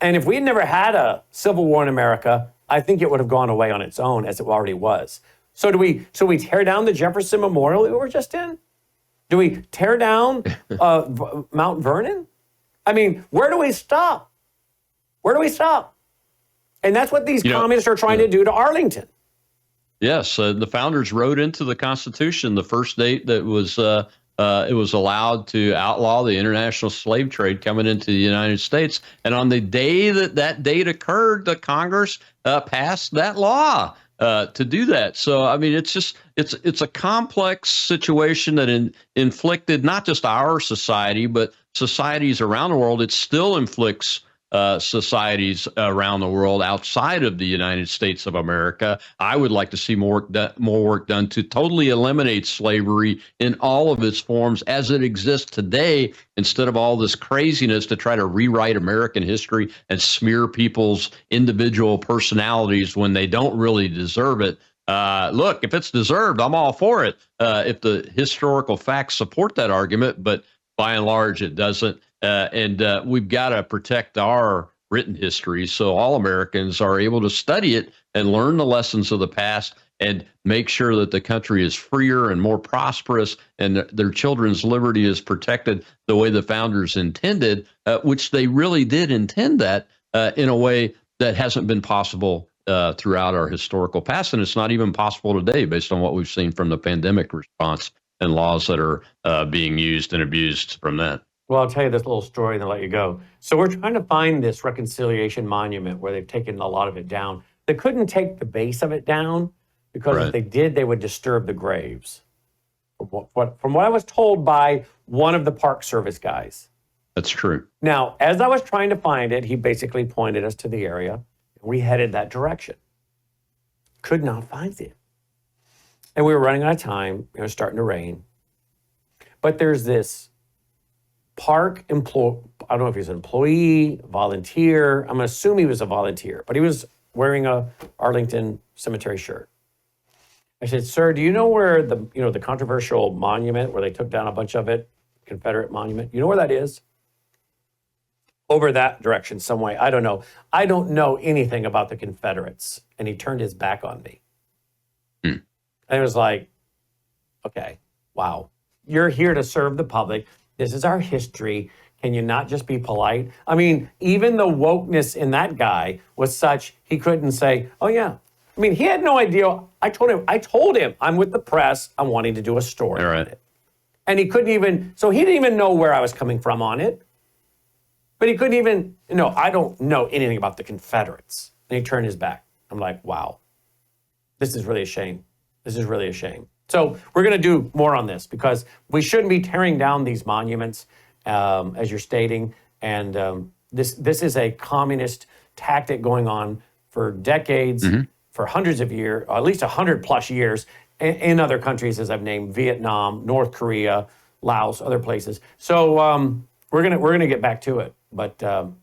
And if we had never had a civil war in America, I think it would have gone away on its own, as it already was. So we tear down the Jefferson Memorial we were just in? Do we tear down Mount Vernon? I mean, where do we stop? Where do we stop? And that's what these communists are trying to do to Arlington.
Yes, the founders wrote into the Constitution the first date that it was allowed to outlaw the international slave trade coming into the United States. And on the day that date occurred, the Congress passed that law to do that. So, I mean, it's a complex situation that inflicted not just our society, but societies around the world. It still inflicts societies around the world outside of the United States of America. I would like to see more work done to totally eliminate slavery in all of its forms as it exists today, instead of all this craziness to try to rewrite American history and smear people's individual personalities when they don't really deserve it. Look, if it's deserved, I'm all for it, if the historical facts support that argument, but by and large, it doesn't. And we've got to protect our written history so all Americans are able to study it and learn the lessons of the past and make sure that the country is freer and more prosperous and their children's liberty is protected the way the founders intended, which they really did intend that in a way that hasn't been possible throughout our historical past. And it's not even possible today based on what we've seen from the pandemic response and laws that are being used and abused from that.
Well, I'll tell you this little story and then I'll let you go. So we're trying to find this reconciliation monument where they've taken a lot of it down. They couldn't take the base of it down because if they did, they would disturb the graves. From what I was told by one of the Park Service guys.
That's true.
Now, as I was trying to find it, he basically pointed us to the area. We headed that direction. Could not find it. And we were running out of time. It was starting to rain. But there's this park employee, I don't know if he's an employee, volunteer. I'm going to assume he was a volunteer, but he was wearing a Arlington Cemetery shirt. I said, sir, do you know where the controversial monument where they took down a bunch of it, Confederate monument, you know where that is? Over that direction some way. I don't know. I don't know anything about the Confederates. And he turned his back on me. And it was like, okay, wow. You're here to serve the public. This is our history. Can you not just be polite? I mean, even the wokeness in that guy was such, he couldn't say, oh yeah. I mean, he had no idea. I told him, I'm with the press. I'm wanting to do a story on it. And he couldn't even, so he didn't even know where I was coming from on it. But he couldn't even, I don't know anything about the Confederates. And he turned his back. I'm like, wow, this is really a shame. This is really a shame. So we're going to do more on this because we shouldn't be tearing down these monuments, as you're stating. And this is a communist tactic going on for decades, for hundreds of years, or at least 100+ years in other countries, as I've named, Vietnam, North Korea, Laos, other places. So we're gonna get back to it. But and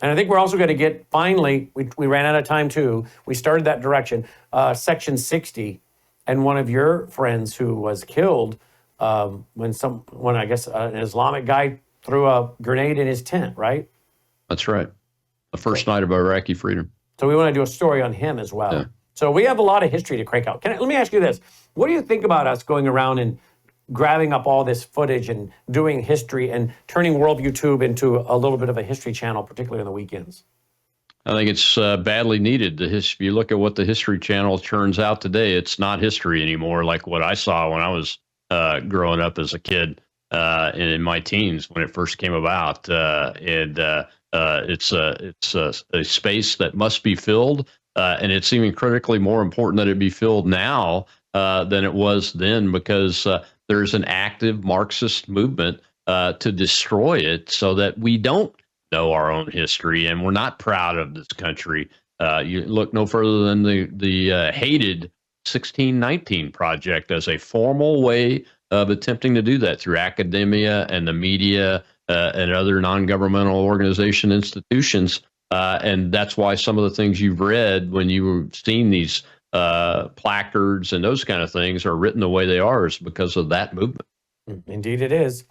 I think we're also going to get, finally, we ran out of time too. We started that direction, Section 60. And one of your friends who was killed when I guess an Islamic guy threw a grenade in his tent, right?
That's right. The first night of Iraqi freedom.
So we want to do a story on him as well. Yeah. So we have a lot of history to crank out. Let me ask you this. What do you think about us going around and grabbing up all this footage and doing history and turning Worldview Tube into a little bit of a history channel, particularly on the weekends?
I think it's badly needed. If you look at what the History Channel turns out today, it's not history anymore like what I saw when I was growing up as a kid in my teens when it first came about. It's a space that must be filled, and it's even critically more important that it be filled now than it was then because there's an active Marxist movement to destroy it so that we don't know our own history, and we're not proud of this country. You look no further than the hated 1619 Project as a formal way of attempting to do that through academia and the media and other non-governmental organization institutions. And that's why some of the things you've read when you've seen these placards and those kind of things are written the way they are is because of that movement.
Indeed it is.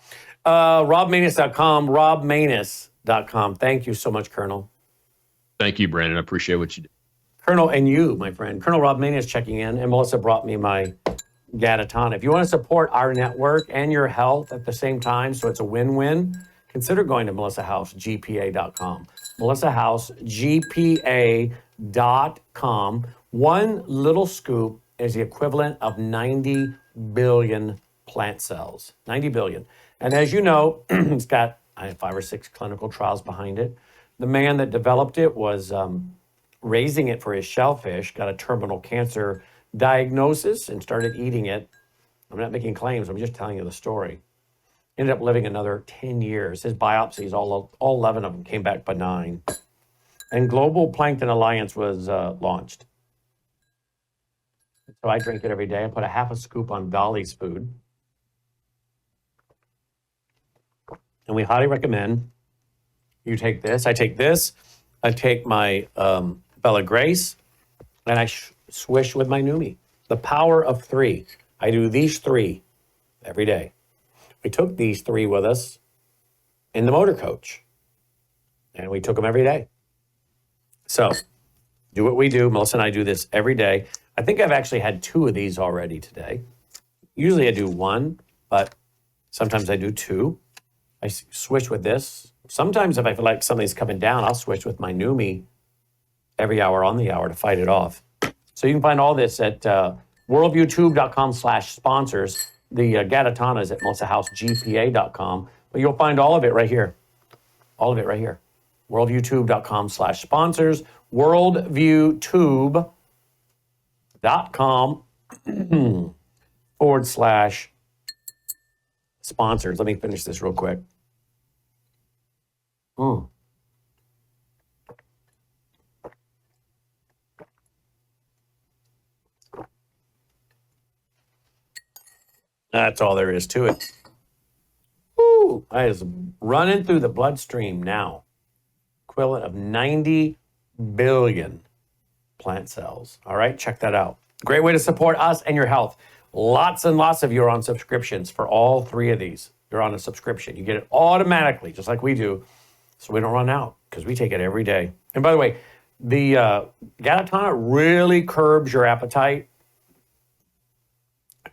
RobManess.com, RobManess.com. Thank you so much, Colonel.
Thank you, Brandon. I appreciate what you do.
Colonel, and you, my friend. Colonel Rob Maness checking in, and Melissa brought me my Gatatana. If you want to support our network and your health at the same time, so it's a win-win, consider going to MelissaHowseGPA.com. MelissaHowseGPA.com. One little scoop is the equivalent of 90 billion plant cells. 90 billion. And as you know, it's got 5 or 6 clinical trials behind it. The man that developed it was raising it for his shellfish, got a terminal cancer diagnosis and started eating it. I'm not making claims, I'm just telling you the story. Ended up living another 10 years. His biopsies, all 11 of them, came back benign. And Global Plankton Alliance was launched. So I drink it every day. I put a half a scoop on Dolly's food. And we highly recommend you take this. I take this. I take my Bella Grace, and I swish with my Numi. The power of 3. I do these 3 every day. We took these 3 with us in the motor coach, and we took them every day. So do what we do. Melissa and I do this every day. I think I've actually had 2 of these already today. Usually I do 1, but sometimes I do 2. I swish with this. Sometimes if I feel like something's coming down, I'll switch with my Numi every hour on the hour to fight it off. So you can find all this at worldviewtube.com/sponsors. The Gatatana is at MelissaHowseGPA.com, but you'll find all of it right here. All of it right here. worldviewtube.com/sponsors, worldviewtube.com/sponsors. Let me finish this real quick. That's all there is to it. Woo! That is running through the bloodstream now. Equivalent of 90 billion plant cells. All right, check that out. Great way to support us and your health. Lots and lots of you are on subscriptions for all three of these. You're on a subscription. You get it automatically, just like we do, so we don't run out, because we take it every day. And by the way, the Galatana really curbs your appetite.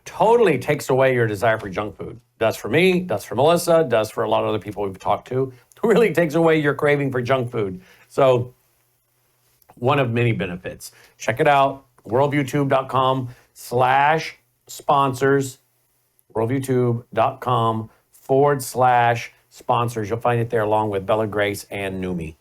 Totally takes away your desire for junk food. Does for me, does for Melissa, does for a lot of other people we've talked to. Really takes away your craving for junk food. So one of many benefits. Check it out, worldviewtube.com/sponsors, worldviewtube.com/sponsors. You'll find it there along with Bella Grace and Numi.